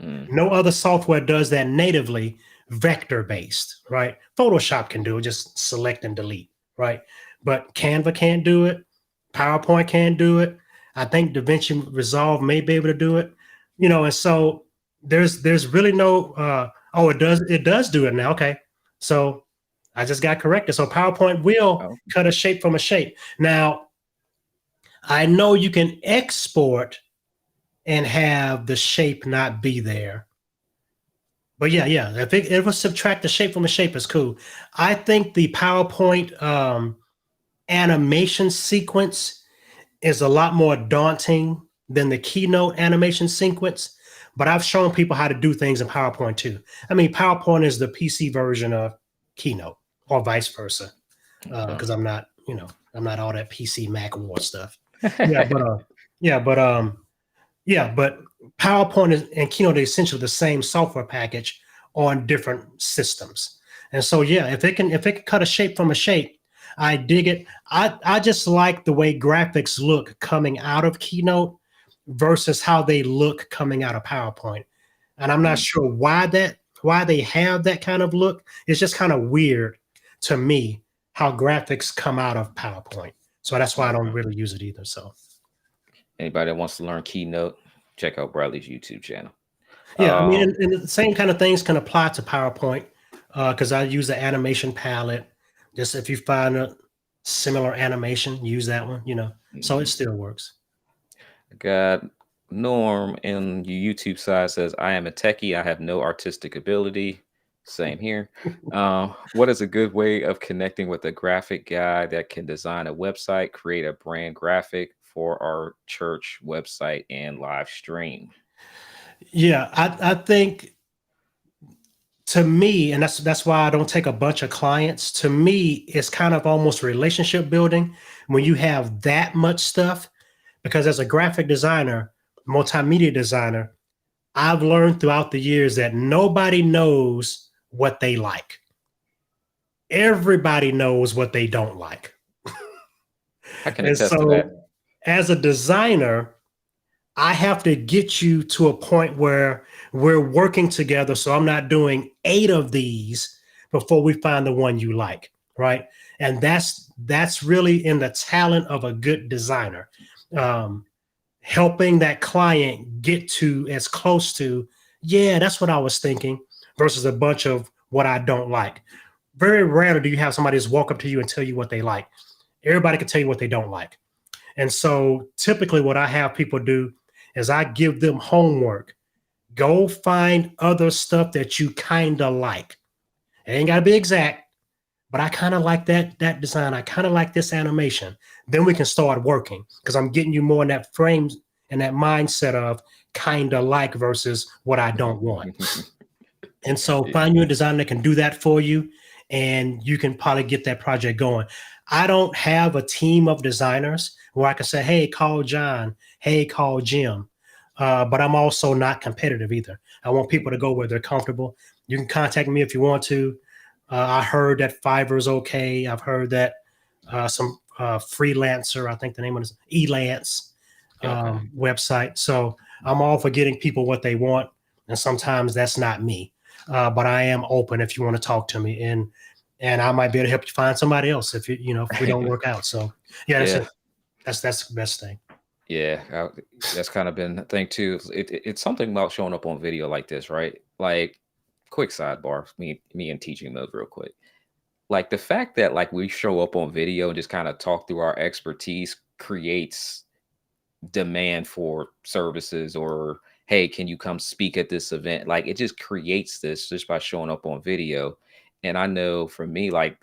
Mm, No other software does that natively vector based, right? Photoshop can do it, just select and delete, right? But Canva can't do it. PowerPoint can't do it. I think DaVinci Resolve may be able to do it, and so there's really no oh, it does do it now. Okay. So I just got corrected. So PowerPoint will Oh, cut a shape from a shape. Now, I know you can export and have the shape not be there. But yeah, yeah, if it will subtract the shape from a shape, is cool. I think the PowerPoint animation sequence is a lot more daunting than the keynote animation sequence. But I've shown people how to do things in PowerPoint too. I mean, PowerPoint is the PC version of Keynote, or vice versa. okay. Because I'm not all that PC Mac war stuff. Yeah, but yeah, but yeah, but PowerPoint and Keynote are essentially the same software package on different systems. And so yeah, if it can cut a shape from a shape, I dig it. I just like the way graphics look coming out of Keynote versus how they look coming out of PowerPoint. And I'm not Mm, sure why they have that kind of look. It's just kind of weird to me how graphics come out of PowerPoint. So that's why I don't okay. really use it either. So Anybody that wants to learn Keynote, check out Bradley's YouTube channel. yeah, I mean, Um, and the same kind of things can apply to PowerPoint because I use the animation palette. Just if you find a similar animation, use that one. So it mhm. still works. Got Norm in your YouTube side says, I am a techie. I have no artistic ability. Same here. What is a good way of connecting with a graphic guy that can design a website, create a brand graphic for our church website, and live stream? Yeah, I think to me, and that's why I don't take a bunch of clients. To me, it's kind of almost relationship building when you have that much stuff. Because as a graphic designer, multimedia designer, I've learned throughout the years that nobody knows what they like. Everybody knows what they don't like. I can And attest to that. so, as a designer, I have to get you to a point where we're working together. So I'm not doing 8 of these before we find the one you like, right? And that's really in the talent of a good designer, um, helping that client get to as close to, yeah, that's what I was thinking, versus a bunch of what I don't like. Very rarely do you have somebody just walk up to you and tell you what they like. Everybody can tell you what they don't like. And so typically what I have people do is I give them homework. Go find other stuff that you kind of like. It ain't got to be exact, but I kind of like that design. I kind of like this animation. Then we can start working because I'm getting you more in that frame and that mindset of kind of like versus what I don't want. And so Yeah. find you a designer that can do that for you, and you can probably get that project going. I don't have a team of designers where I can say, hey, call John, hey, call Jim. But I'm also not competitive either. I want people to go where they're comfortable. You can contact me if you want to. I heard that Fiverr is okay. I've heard that some freelancer, I think the name of it is Elance Okay. website. So I'm all for getting people what they want. And sometimes that's not me. But I am open if you want to talk to me, and I might be able to help you find somebody else if we don't work out. So yeah, that's Yeah. it. That's the best thing. Yeah, that's kind of been the thing too. It's something about showing up on video like this, right? Like, quick sidebar, me and teaching mode, real quick. Like the fact that like we show up on video and just kind of talk through our expertise creates demand for services, or hey, can you come speak at this event? Like it just creates this just by showing up on video. And I know for me, like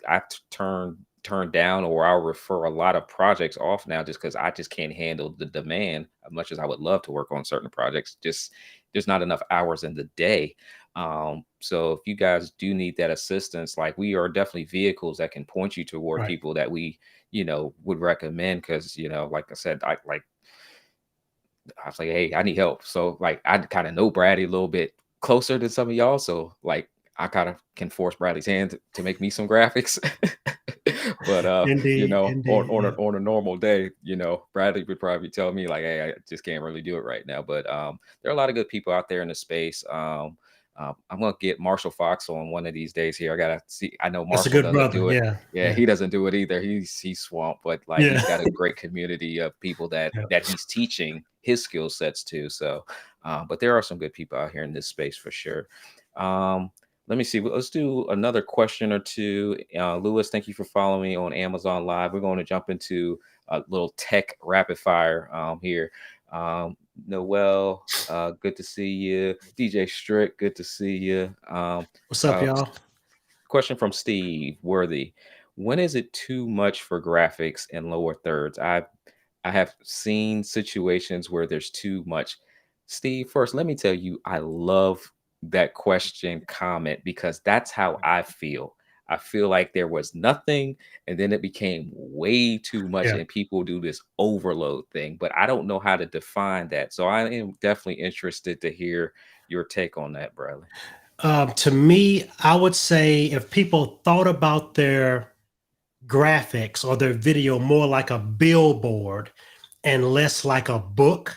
turn down, or I'll refer a lot of projects off now just because I just can't handle the demand as much as I would love to work on certain projects. Just there's not enough hours in the day. So if you guys do need that assistance, like we are definitely vehicles that can point you toward Right. people that we, would recommend. Cause like I said, I was like, "Hey, I need help." So, like, I kind of know Bradley a little bit closer than some of y'all. So, like, I kind of can force Bradley's hand to make me some graphics. But Indeed, indeed. on Yeah. on a normal day, Bradley would probably tell me like, "Hey, I just can't really do it right now." But there are a lot of good people out there in the space. I'm gonna get Marshall Fox on one of these days here. I gotta see. I know That's a Marshall good doesn't brother. do it. Yeah. Yeah, Yeah. he doesn't do it either. He's swamped, but like Yeah. he's got a great community of people Yeah. that he's teaching his skill sets to. So, but there are some good people out here in this space for sure. Um, Let me see. Let's do another question or two. Lewis, thank you for following me on Amazon Live. We're going to jump into a little tech rapid fire here. Noel, good to see you. DJ Strick, good to see you. What's up, Uh, y'all? Question from Steve Worthy. When is it too much for graphics and lower thirds? I have seen situations where there's too much. Steve, first, let me tell you, I love that question comment because that's how I feel. I feel like there was nothing and then it became way too much Yeah. and people do this overload thing, but I don't know how to define that. So I am definitely interested to hear your take on that, Bradley. To me, I would say if people thought about their graphics or their video more like a billboard and less like a book,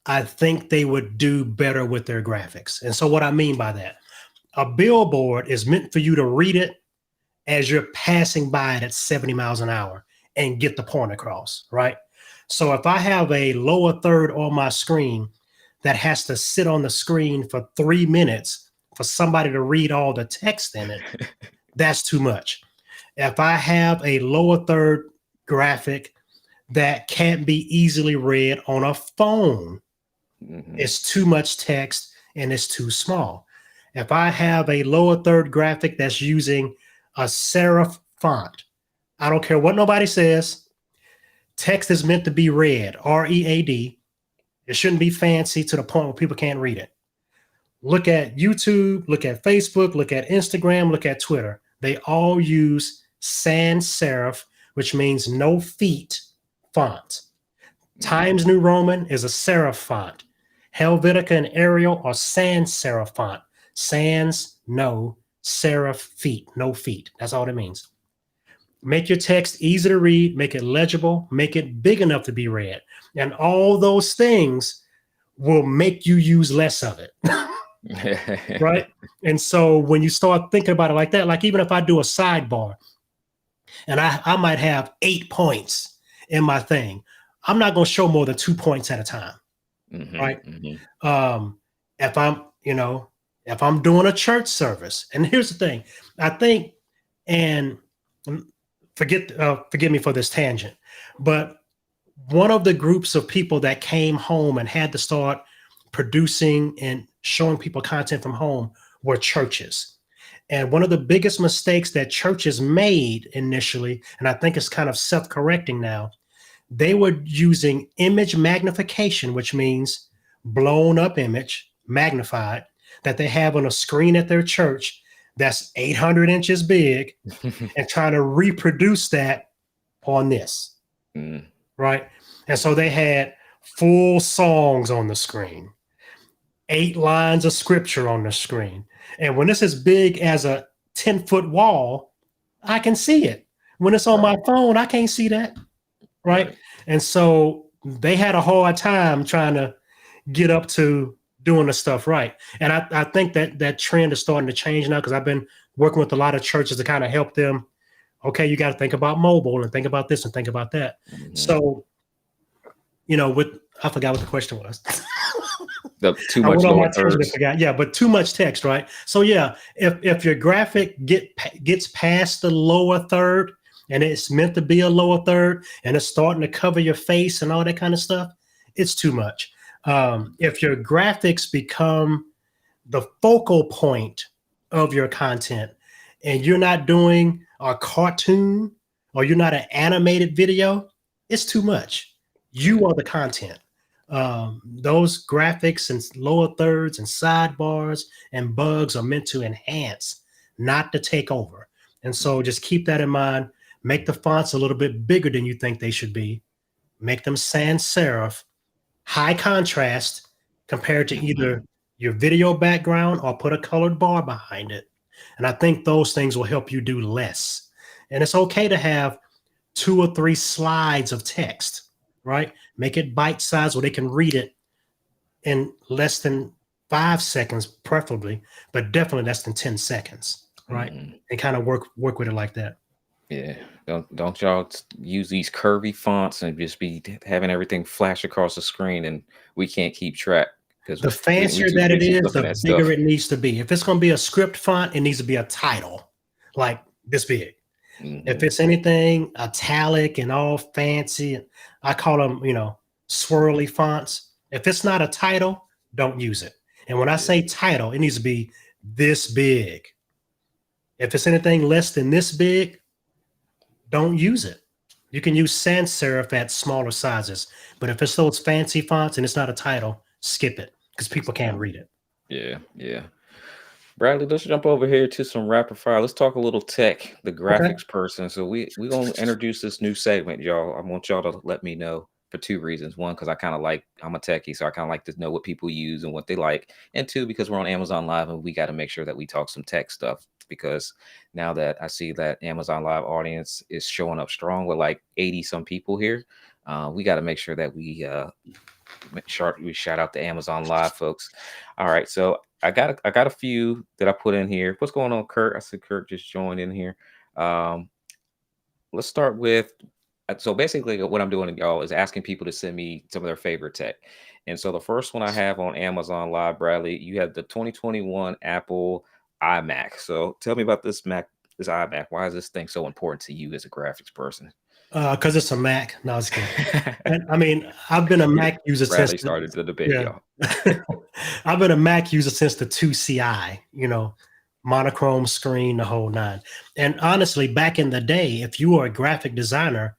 I think they would do better with their graphics. And so, what I mean by that, a billboard is meant for you to read it as you're passing by it at 70 miles an hour and get the point across, right? So, if I have a lower third on my screen that has to sit on the screen for 3 minutes for somebody to read all the text in it, that's too much. If I have a lower third graphic that can't be easily read on a phone, Hmm. it's too much text and it's too small. If I have a lower third graphic that's using a serif font, I don't care what nobody says, text is meant to be read, READ. It shouldn't be fancy to the point where people can't read it. Look at YouTube, look at Facebook, look at Instagram, look at Twitter. They all use sans serif, which means no feet font. Hmm. Times New Roman is a serif font. Helvetica and Arial are sans serif font. Sans, no, serif feet, no feet. That's all it means. Make your text easy to read, make it legible, make it big enough to be read. And all those things will make you use less of it. Right? And so when you start thinking about it like that, like even if I do a sidebar and I might have 8 points in my thing, I'm not going to show more than 2 points at a time. Hmm. Right? Hmm. Um, if I'm, if I'm doing a church service, and here's the thing, I think, and forgive me for this tangent, but one of the groups of people that came home and had to start producing and showing people content from home were churches. And one of the biggest mistakes that churches made initially, and I think it's kind of self correcting now, they were using image magnification, which means blown up image, magnified, that they have on a screen at their church that's 800 inches big and trying to reproduce that on this, Mm. right? And so they had full songs on the screen, 8 lines of scripture on the screen. And when it's as big as a 10-foot wall, I can see it. When it's on my Right, phone, I can't see that, right? right. And so they had a hard time trying to get up to doing the stuff right. And I think that that trend is starting to change now because I've been working with a lot of churches to kind of help them. Okay, you got to think about mobile and think about this and think about that. Mhm. So, with I forgot what the question was. The too I much went on lower my tangent and thirds. forgot. Yeah, but too much text, right? So yeah, if your graphic gets past the lower third and it's meant to be a lower third and it's starting to cover your face and all that kind of stuff, it's too much. If your graphics become the focal point of your content and you're not doing a cartoon or you're not an animated video, it's too much. You Yeah. are the content. Those graphics and lower thirds and sidebars and bugs are meant to enhance, not to take over. And so just keep that in mind. Make the fonts a little bit bigger than you think they should be. Make them sans serif, high contrast compared to Mhm. either your video background or put a colored bar behind it. And I think those things will help you do less. And it's okay to have 2 or 3 slides of text, right? Make it bite sized where they can read it in less than 5 seconds, preferably, but definitely less than 10 seconds, right? Mhm. And kind of work with it like that. Yeah, don't y'all use these curvy fonts and just be having everything flash across the screen, and we can't keep track because The we fancier too that it busy is, looking the at bigger stuff. it needs to be. If it's going to be a script font, it needs to be a title like this big. If Hmm. it's anything italic and all fancy, I call them, swirly fonts. If it's not a title, don't use it. And when I Yeah, say title, it needs to be this big. If it's anything less than this big, don't use it. You can use sans serif at smaller sizes, but if it's those fancy fonts and it's not a title, skip it because people can't read it. yeah, yeah. Bradley, let's jump over here to some rapid fire. Let's talk a little tech, the Okay. graphics person. So we gonna introduce this new segment, y'all. I want y'all to let me know for two reasons. One, because I'm a techie, so I kind of like to know what people use and what they like. And two, because we're on Amazon Live and we got to make sure that we talk some tech stuff. Because now that I see that Amazon Live audience is showing up strong with like 80 some people here, we got to make sure that we shout out to Amazon Live folks. All right, so I got a few that I put in here. What's going on, Kurt? I see Kurt just joined in here. Um, let's start with so basically what I'm doing, y'all, is asking people to send me some of their favorite tech. And so the first one I have on Amazon Live, Bradley, you have the 2021 Apple iMac. So tell me about this iMac. Why is this thing so important to you as a graphics person? Because it's a Mac. No, I was kidding. And, I mean, I've been a Yeah, Mac user since Bradley the started the debate, yeah. y'all. I've been a Mac user since the 2CI, monochrome screen, the whole nine. And honestly, back in the day, if you were a graphic designer,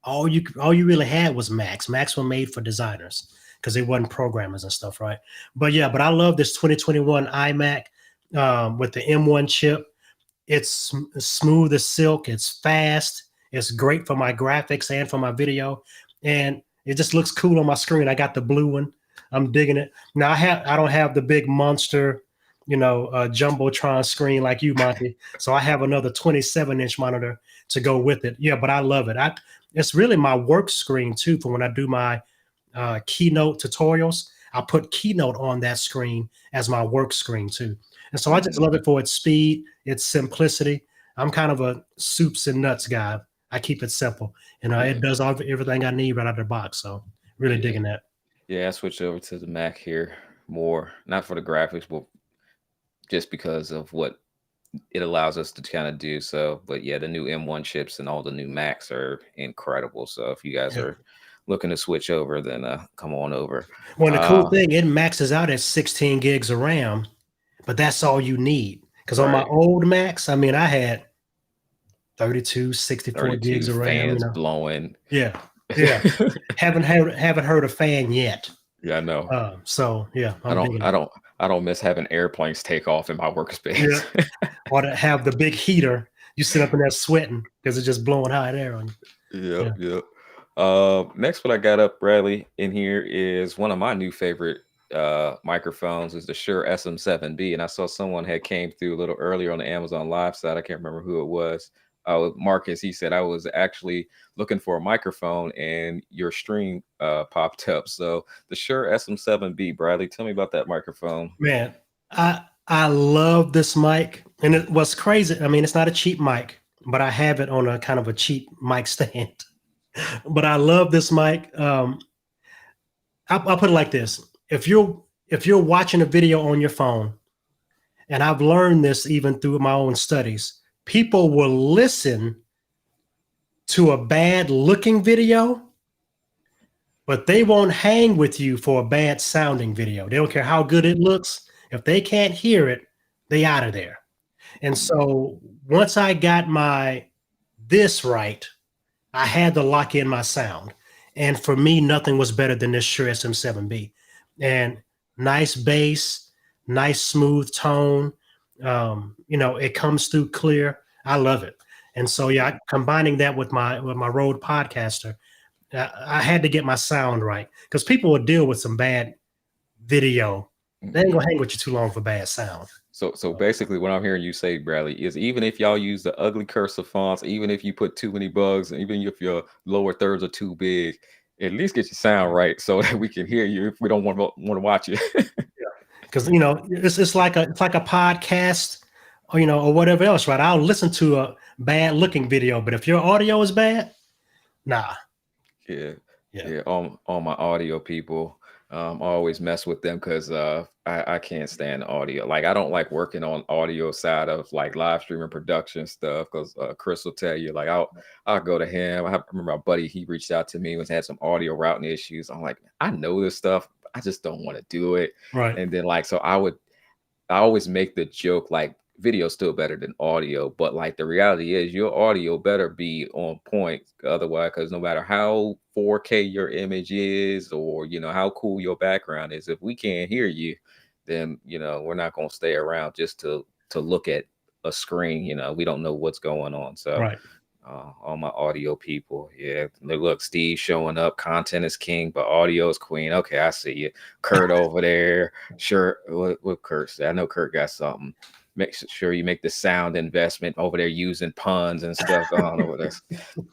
all you really had was Macs. Macs were made for designers because they wasn't programmers and stuff, right? But I love this 2021 iMac with the M1 chip. It's smooth as silk. It's fast. It's great for my graphics and for my video, and it just looks cool on my screen. I got the blue one. I'm digging it. Now I don't have the big monster, jumbotron screen like you, Monty. So I have another 27-inch monitor to go with it. Yeah, but I love it. It's really my work screen too for when I do my Keynote tutorials. I put Keynote on that screen as my work screen too. And so I just Mhm. love it for its speed, its simplicity. I'm kind of a soups and nuts guy. I keep it simple. It Yeah, does everything I need right out of the box. So really yeah. digging that. Yeah, I switched over to the Mac here more, not for the graphics, but just because of what it allows us to kind of do. So, but yeah, the new M1 chips and all the new Macs are incredible. So if you guys Yeah. are looking to switch over, then come on over. Well, the cool Uh, thing, it maxes out at 16 gigs of RAM, but that's all you need. Because on my right. old Macs, I mean, I had 32, 64 32 gigs of RAM. fans blowing. Yeah, yeah. Haven't heard a fan yet. Yeah, I know. So yeah, I I'm don't, digging I it. don't, I don't miss having airplanes take off in my Yeah, workspace. or to have the big heater. You sit up in there sweating because it's just blowing hot air on you. Yep, Yeah. yep. Next one I got up, Bradley, in here is one of my new favorite microphones is the Shure SM7B. And I saw someone had came through a little earlier on the Amazon Live side. I can't remember who it was. Marcus, he said I was actually looking for a microphone and your stream popped up. So the Shure SM7B, Bradley, tell me about that microphone. Man, I love this mic, and it was crazy. I mean, it's not a cheap mic, but I have it on a kind of a cheap mic stand. But I love this mic. I'll put it like this: if you're watching a video on your phone, and I've learned this even through my own studies, people will listen to a bad looking video, but they won't hang with you for a bad sounding video. They don't care how good it looks. If they can't hear it, they out of there. And Mm, so once I got my this right, I had to lock in my sound. And for me, nothing was better than this Shure SM7B. And nice bass, nice smooth tone. It comes through clear. I love it. And so yeah. combining that with my Rode Podcaster, I had to get my sound right because people will deal with some bad video. They ain't gonna Mhm. hang with you too long for bad sound. So basically, what I'm hearing you say, Bradley, is even if y'all use the ugly cursive fonts, even if you put too many bugs, and even if your lower thirds are too big, at least get your sound right so that we can hear you if we don't want to watch you. because it's like a podcast, or or whatever else, right? I'll listen to a bad looking video, but if your audio is bad, nah. Yeah, Yeah, yeah. All my audio people, I always mess with them because I can't stand audio. Like I don't like working on audio side of like live streaming production stuff because Chris will tell you like I'll go to him. Remember my buddy, he reached out to me, was had some audio routing issues. I'm like, I know this stuff, I just don't want to do it. right, And then like so I always make the joke like video still better than audio, but like the reality is your audio better be on point. Otherwise, because no matter how 4K your image is or how cool your background is, if we can't hear you, then we're not gonna stay around just to look at a screen. We don't know what's going on. So right. all my audio people, yeah. Look, Steve showing up. Content is king, but audio is queen. Okay, I see you. Kurt over there. Sure, what Kurt said. I know Kurt got something. Make sure you make the sound investment over there using puns and stuff. I don't know what that's.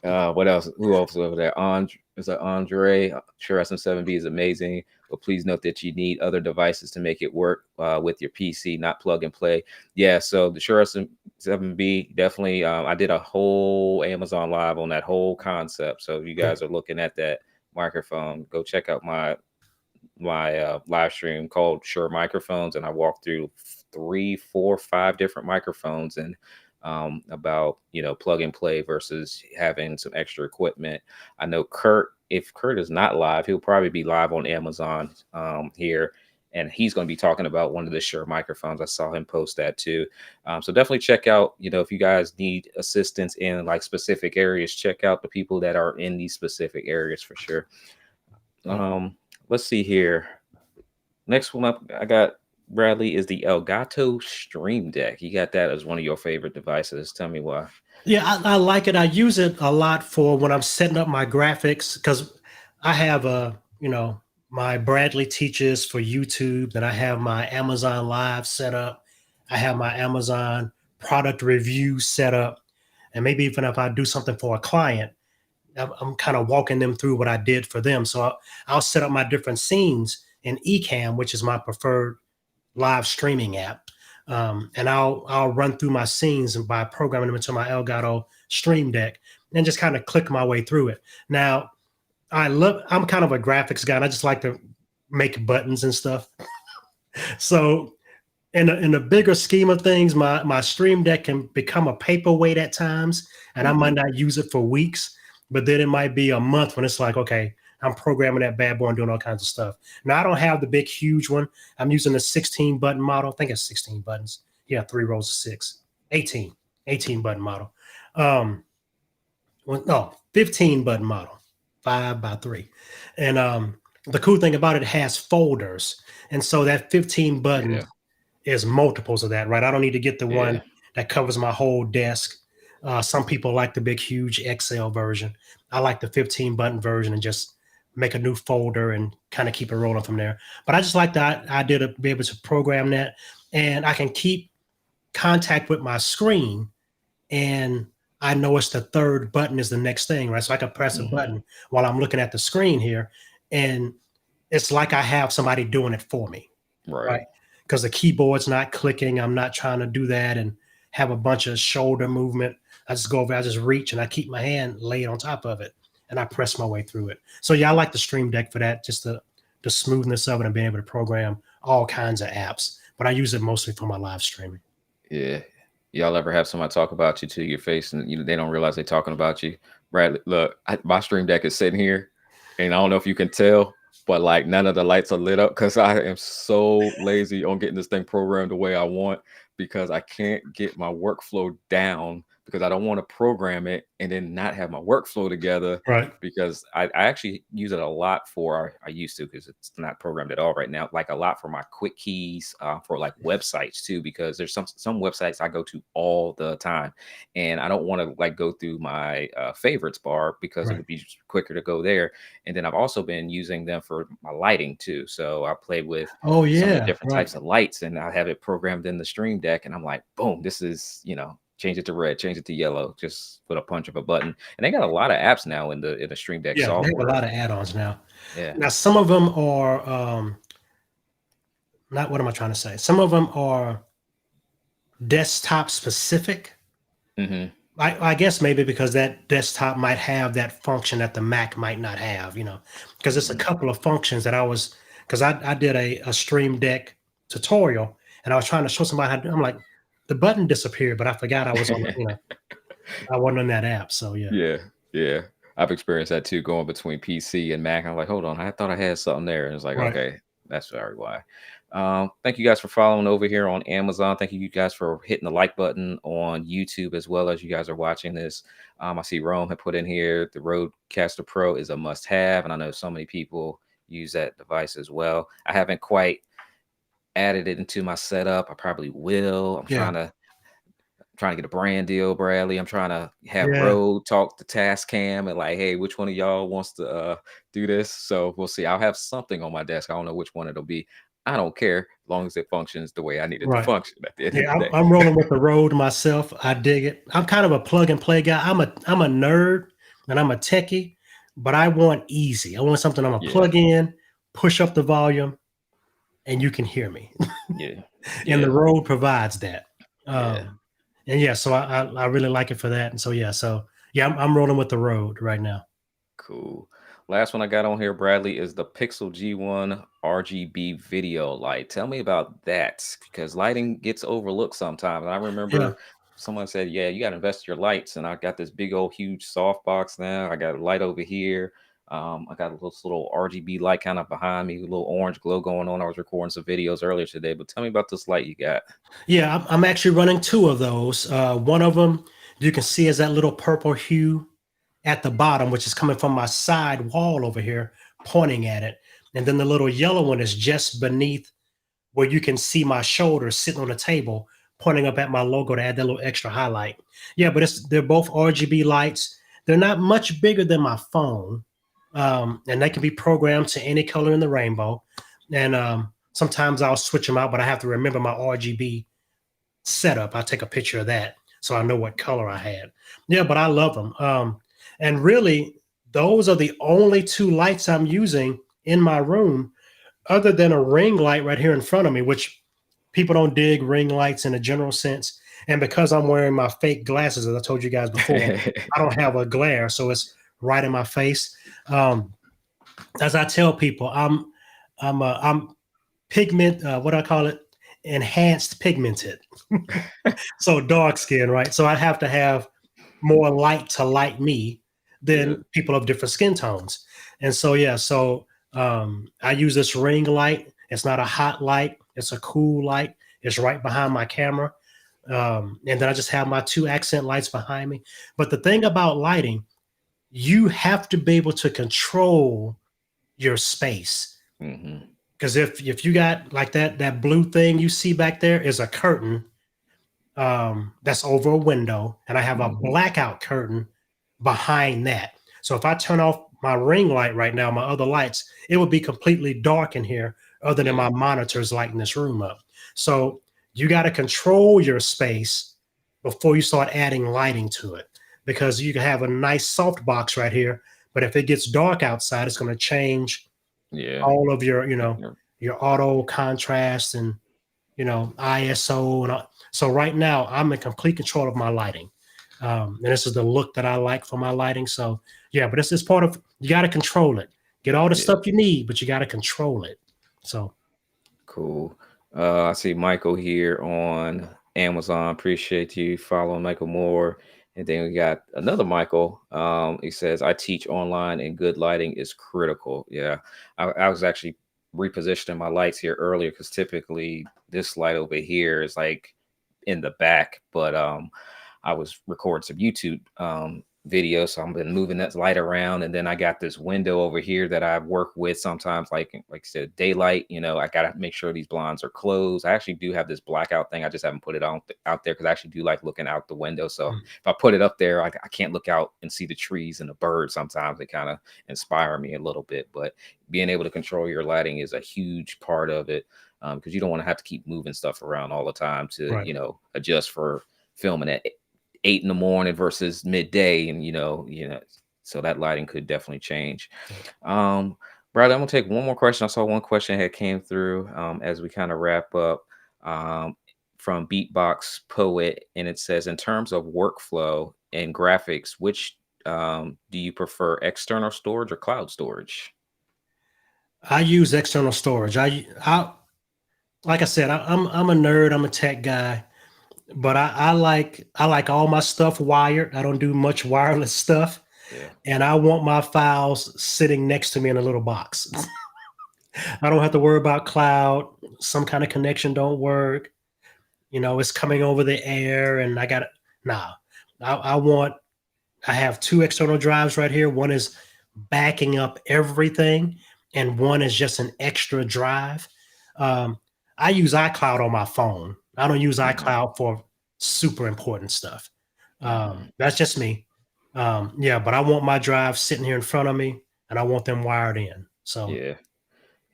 What else? Who else over there? Andre is that Andre? Sure, SM7B is amazing, but please note that you need other devices to make it work with your PC, not plug and play. Yeah, so the Shure SM7B definitely. I did a whole Amazon Live on that whole concept. So if you Cool. guys are looking at that microphone, go check out my live stream called Shure Microphones, and I walked through three, four, five different microphones and about plug and play versus having some extra equipment. I know Kurt. If Kurt is not live, he'll probably be live on Amazon here, and he's going to be talking about one of the Shure microphones. I saw him post that too. So definitely check out. If you guys need assistance in like specific areas, check out the people that are in these specific areas for sure. Right. Um, let's see here. Next one up, I got Bradley is the Elgato Stream Deck. You got that as one of your favorite devices. Tell me why. Yeah, I like it. I use it a lot for when I'm setting up my graphics because I have my Bradley teaches for YouTube, then I have my Amazon Live set up. I have my Amazon product review set up. And maybe even if I do something for a client, I'm kind of walking them through what I did for them. So I'll set up my different scenes in Ecamm, which is my preferred live streaming app. And I'll run through my scenes and by programming them into my Elgato Stream Deck and just kind of click my way through it. Now, I'm kind of a graphics guy and I just like to make buttons and stuff. So in the bigger scheme of things, my Stream Deck can become a paperweight at times, and I might Hmm. not use it for weeks, but then it might be a month when it's like, okay, I'm programming that bad boy and doing all kinds of stuff. Now I don't have the big huge one. I'm using the 16 button model. I think it's 16 buttons. Yeah, three rows of six. 18. 18 button model. Um, well, no, 15 button model, 5x3. And the cool thing about it has folders. And so that 15 buttons Yeah, is multiples of that, right? I don't need to get the one yeah, that covers my whole desk. Some people like the big, huge Excel version. I like the 15 button version and just make a new folder and kind of keep it rolling from there. But I just like the idea to be able to program that. And I can keep contact with my screen and I know it's the third button is the next thing, right? So I can press a hmm, button while I'm looking at the screen here. And it's like I have somebody doing it for me, right. right? Because the keyboard's not clicking. I'm not trying to do that and have a bunch of shoulder movement. I just go over, I just reach and I keep my hand laid on top of it and I press my way through it. So yeah, I like the Stream Deck for that, just the smoothness of it and being able to program all kinds of apps. But I use it mostly for my live streaming. Yeah. Y'all ever have somebody talk about you to your face and they don't realize they're talking about you? Bradley, look, my stream deck is sitting here, and I don't know if you can tell, but like none of the lights are lit up because I am so lazy on getting this thing programmed the way I want because I can't get my workflow down because I don't want to program it and then not have my workflow together Right. because I actually use it a lot for I used to because it's not programmed at all right now, like a lot for my quick keys for like websites too, because there's some websites I go to all the time and I don't want to like go through my favorites bar because it Right. would be quicker to go there. And then I've also been using them for my lighting too, so I play with Oh some of the yeah. different Right. types of lights and I have it programmed in the stream deck and I'm like, boom, this is change it to red, change it to yellow, just with a punch of a button. And they got a lot of apps now in the Stream Deck Yeah, they have a software. lot of add-ons now. Yeah. Now some of them are not what am I trying to say? Some of them are desktop specific. Hmm. I guess maybe because that desktop might have that function that the Mac might not have, because it's a Hmm. couple of functions that because I did a Stream Deck tutorial and I was trying to show somebody I'm like, the button disappeared, but I forgot I was on, I wasn't on that app. So yeah. Yeah, yeah. I've experienced that too, going between PC and Mac. I'm like, hold on, I thought I had something there. And it's like, Right. okay, that's very why. Thank you guys for following over here on Amazon. Thank you guys for hitting the like button on YouTube as well as you guys are watching this. I see Rome had put in here the Rodecaster Pro is a must have, and I know so many people use that device as well. I haven't quite added it into my setup. I probably will. I'm Yeah. trying to get a brand deal, Bradley. I'm trying to have Yeah. Rode talk to Tascam and like, hey, which one of y'all wants to do this? So we'll see. I'll have something on my desk. I don't know which one it'll be. I don't care as long as it functions the way I need it to Right. function at the end of Yeah, the day. I'm rolling with the road myself. I dig it. I'm kind of a plug and play guy. I'm a nerd and I'm a techie, but I want easy. I want something I'm gonna Yeah, plug in, push up the volume, and you can hear me. yeah, And the yeah, road provides that. yeah. And yeah, so I really like it for that. And so yeah, I'm rolling with the road right now. Cool. Last one I got on here, Bradley, is the Pixel G1 RGB video light. Tell me about that because lighting gets overlooked sometimes. And I Yeah. remember someone said, yeah, you got to invest in your lights. And I got this big old huge soft box now. I got a light over here. I got this little RGB light kind of behind me, a little orange glow going on. I was recording some videos earlier today, but tell me about this light you got. Yeah, I'm actually running two of those. One of them you can see is that little purple hue at the bottom, which is coming from my side wall over here, pointing at it. And then the little yellow one is just beneath where you can see my shoulders sitting on the table, pointing up at my logo to add that little extra highlight. Yeah, but they're both RGB lights. They're not much bigger than my phone, and they can be programmed to any color in the rainbow. And sometimes I'll switch them out, but I have to remember my RGB setup. I take a picture of that so I know what color I had. Yeah, but I love them. And really, those are the only two lights I'm using in my room, other than a ring light right here in front of me, which people don't dig ring lights in a general sense. And because I'm wearing my fake glasses, as I told you guys before, I don't have a glare, so it's right in my face. Um, as I tell people, I'm pigment. What do I call it? Enhanced pigmented. So dark skin, right? So I have to have more light to light me Yeah, than people of different skin tones. And so yeah, so I use this ring light. It's not a hot light, it's a cool light. It's right behind my camera. And then I just have my two accent lights behind me. But the thing about lighting, you have to be able to control your space. hmm, Because if you got like that blue thing you see back there is a curtain that's over a window, and I have a hmm, blackout curtain behind that. So if I turn off my ring light right now, my other lights, it would be completely dark in here, other than yeah, my monitors lighting this room up. So you got to control your space before you start adding lighting to it, because you can have a nice soft box right here, but if it gets dark outside, it's going to change yeah, all of your, yeah, your auto contrast and ISO and all. So right now I'm in complete control of my lighting. And this is the look that I like for my lighting. So yeah, but it's part of, you got to control it. Get all the yeah. stuff you need, but you got to control it. So Cool. I see Michael here on Amazon. Appreciate you following Michael Moore. And then we got another Michael. He says, I teach online and good lighting is critical. Yeah. I was actually repositioning my lights here earlier because typically this light over here is like in the back, but I was recording some YouTube videos, so I've been moving that light around, and then I got this window over here that I work with sometimes, like I said, daylight. I gotta make sure these blinds are closed. I actually do have this blackout thing. I just haven't put it on out there because I actually do like looking out the window. So if I put it up there, I can't look out and see the trees and the birds. Sometimes they kind of inspire me a little bit, but being able to control your lighting is a huge part of it because you don't want to have to keep moving stuff around all the time to right. adjust for filming at 8 in the morning versus midday, and so that lighting could definitely change. um Bradley, I'm gonna take one more question. I saw one question had came through as we kind of wrap up um, from Beatbox Poet, and it says, in terms of workflow and graphics, which do you prefer, external storage or cloud storage? I use external storage. I like I said, I'm a nerd. I'm a tech guy, but I like all my stuff wired. I don't do much wireless stuff, Yeah. and I want my files sitting next to me in a little box. I don't have to worry about cloud. Some kind of connection don't work. It's coming over the air, and I got nah. I want. I have two external drives right here. One is backing up everything, and one is just an extra drive. Um, I use iCloud on my phone. I don't use Hmm. iCloud for super important stuff. Hmm. That's just me. Yeah, but I want my drive sitting here in front of me, and I want them wired in. So Yeah.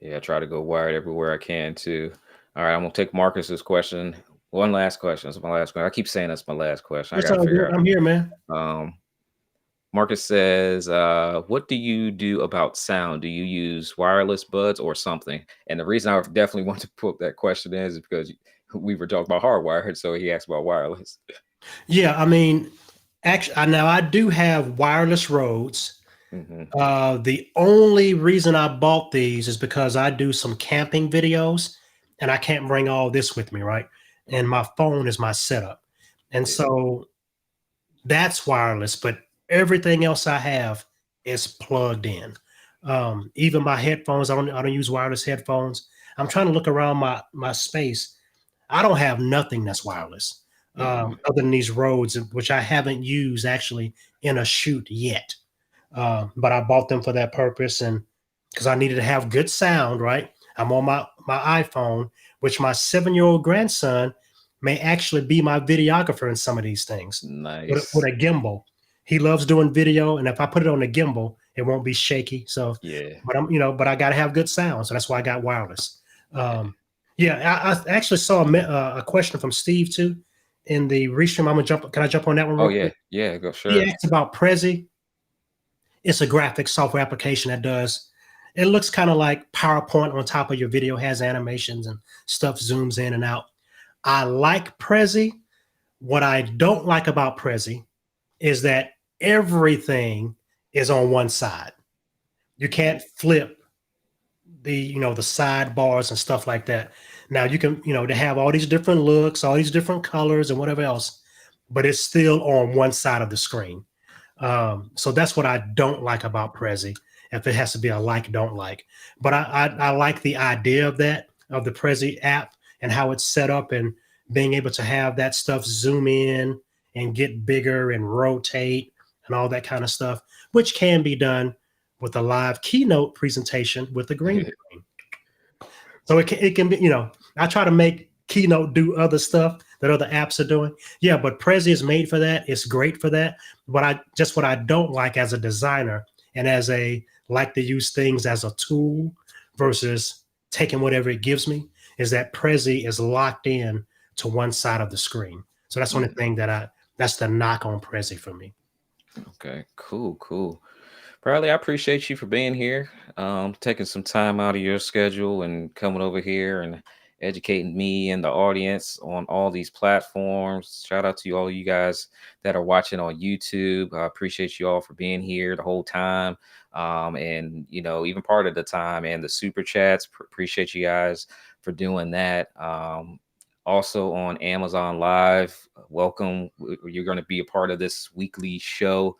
Yeah. I try to go wired everywhere I can too. All right. I'm gonna take Marcus's question. One last question. It's my last question. I keep saying that's my last question. I it's got to all figure good. I'm here, man. out. Marcus says, "What do you do about sound? Do you use wireless buds or something?" And the reason I definitely want to put that question in is because we were talking about hardwired, so he asked about wireless. Yeah, I mean, actually, now I do have wireless Rodes. Hmm. The only reason I bought these is because I do some camping videos and I can't bring all this with me, right? And my phone is my setup. And Yeah. so that's wireless, but everything else I have is plugged in. Even my headphones, I don't use wireless headphones. I'm trying to look around my space. I don't have nothing that's wireless Hmm. other than these Rodes, which I haven't used actually in a shoot yet. But I bought them for that purpose, and because I needed to have good sound, right? I'm on my iPhone, which my 7-year-old grandson may actually be my videographer in some of these things with Nice. a gimbal. He loves doing video, and if I put it on a gimbal, it won't be shaky. So, Yeah. but I got to have good sound, so that's why I got wireless. Yeah. Um, yeah, I actually saw a question from Steve too in the Restream. I'm gonna jump. Can I jump on that one Oh real yeah. quick? Yeah. Go He sure. asked about Prezi. It's a graphic software application that does. It looks kind of like PowerPoint on top of your video, has animations and stuff zooms in and out. I like Prezi. What I don't like about Prezi is that everything is on one side. You can't flip the sidebars and stuff like that. Now you can, they have all these different looks, all these different colors and whatever else, but it's still on one side of the screen. So that's what I don't like about Prezi. If it has to be a like, don't like, but I like the idea of the Prezi app and how it's set up and being able to have that stuff zoom in and get bigger and rotate and all that kind of stuff, which can be done with a live keynote presentation with a green screen. So it can be, I try to make Keynote do other stuff that other apps are doing. Yeah, but Prezi is made for that. It's great for that. But what I don't like as a designer and as a like to use things as a tool versus taking whatever it gives me is that Prezi is locked in to one side of the screen. So that's the only Mm, thing that's the knock on Prezi for me. okay. Cool. Cool. Bradley, I appreciate you for being here, taking some time out of your schedule and coming over here and educating me and the audience on all these platforms. Shout out to all you guys that are watching on YouTube. I appreciate you all for being here the whole time, and even part of the time, and the super chats. Appreciate you guys for doing that. Also on Amazon Live, welcome. You're going to be a part of this weekly show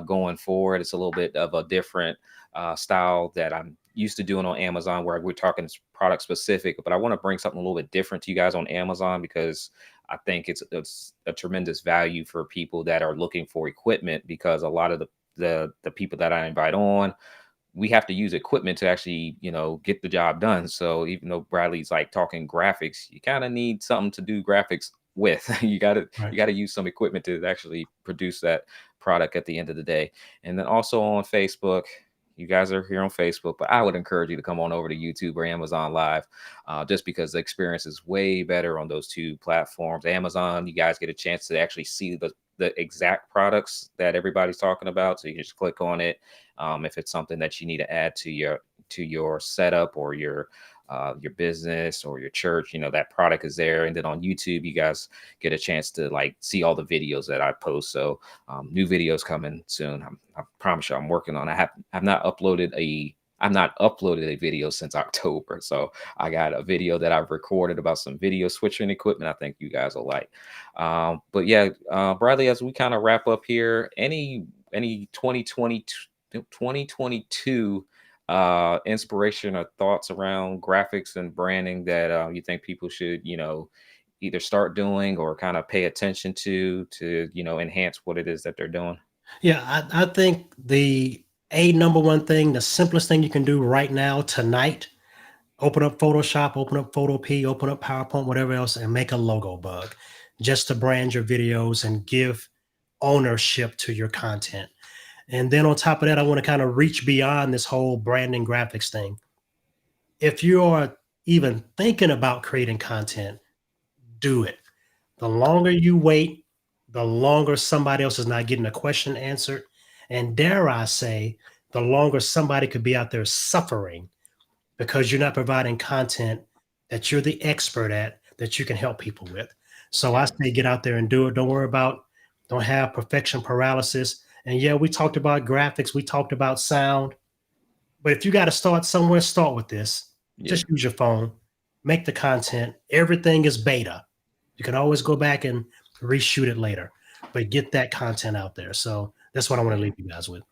going forward. It's a little bit of a different style that I'm used to doing on Amazon, where we're talking product specific. But I want to bring something a little bit different to you guys on Amazon because I think it's a tremendous value for people that are looking for equipment. Because a lot of the people that I invite on, we have to use equipment to actually get the job done. So even though Bradley's like talking graphics, you kind of need something to do graphics with. You Right. got to use some equipment to actually produce that product at the end of the day. And then also on Facebook, you guys are here on Facebook, but I would encourage you to come on over to YouTube or Amazon Live, just because the experience is way better on those two platforms. Amazon, you guys get a chance to actually see the exact products that everybody's talking about, so you can just click on it if it's something that you need to add to your to your setup or your business or your church, that product is there. And then on YouTube, you guys get a chance to like see all the videos that I post. So new videos coming soon. I promise you, I'm working on. I've not uploaded a I've not uploaded a video since October. So I got a video that I've recorded about some video switching equipment. I think you guys will like. But yeah, Bradley, as we kind of wrap up here, any 2022 inspiration or thoughts around graphics and branding that you think people should, either start doing or kind of pay attention to, enhance what it is that they're doing? Yeah, I think the a number one thing, the simplest thing you can do right now, tonight, open up Photoshop, open up Photopea, open up PowerPoint, whatever else, and make a logo bug just to brand your videos and give ownership to your content. And then on top of that, I want to kind of reach beyond this whole branding graphics thing. If you are even thinking about creating content, do it. The longer you wait, the longer somebody else is not getting a question answered. And dare I say, the longer somebody could be out there suffering because you're not providing content that you're the expert at that you can help people with. So I Yeah, say get out there and do it. Don't have perfection paralysis. And yeah, we talked about graphics, we talked about sound, but if you got to start somewhere, start with this. yeah. Just use your phone, make the content. Everything is beta. You can always go back and reshoot it later, but get that content out there. So that's what I want to leave you guys with.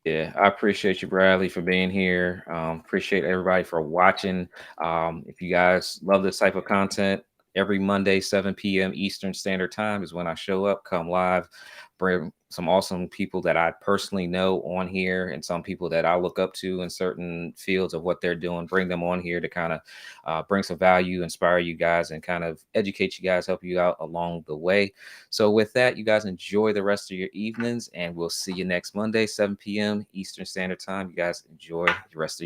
Yeah, I appreciate you, Bradley, for being here. Appreciate everybody for watching. If you guys love this type of content, every Monday, 7 p.m. Eastern Standard Time is when I show up, come live, bring some awesome people that I personally know on here and some people that I look up to in certain fields of what they're doing, bring them on here to kind of bring some value, inspire you guys, and kind of educate you guys, help you out along the way. So with that, you guys enjoy the rest of your evenings, and we'll see you next Monday, 7 p.m. Eastern Standard Time. You guys enjoy the rest of your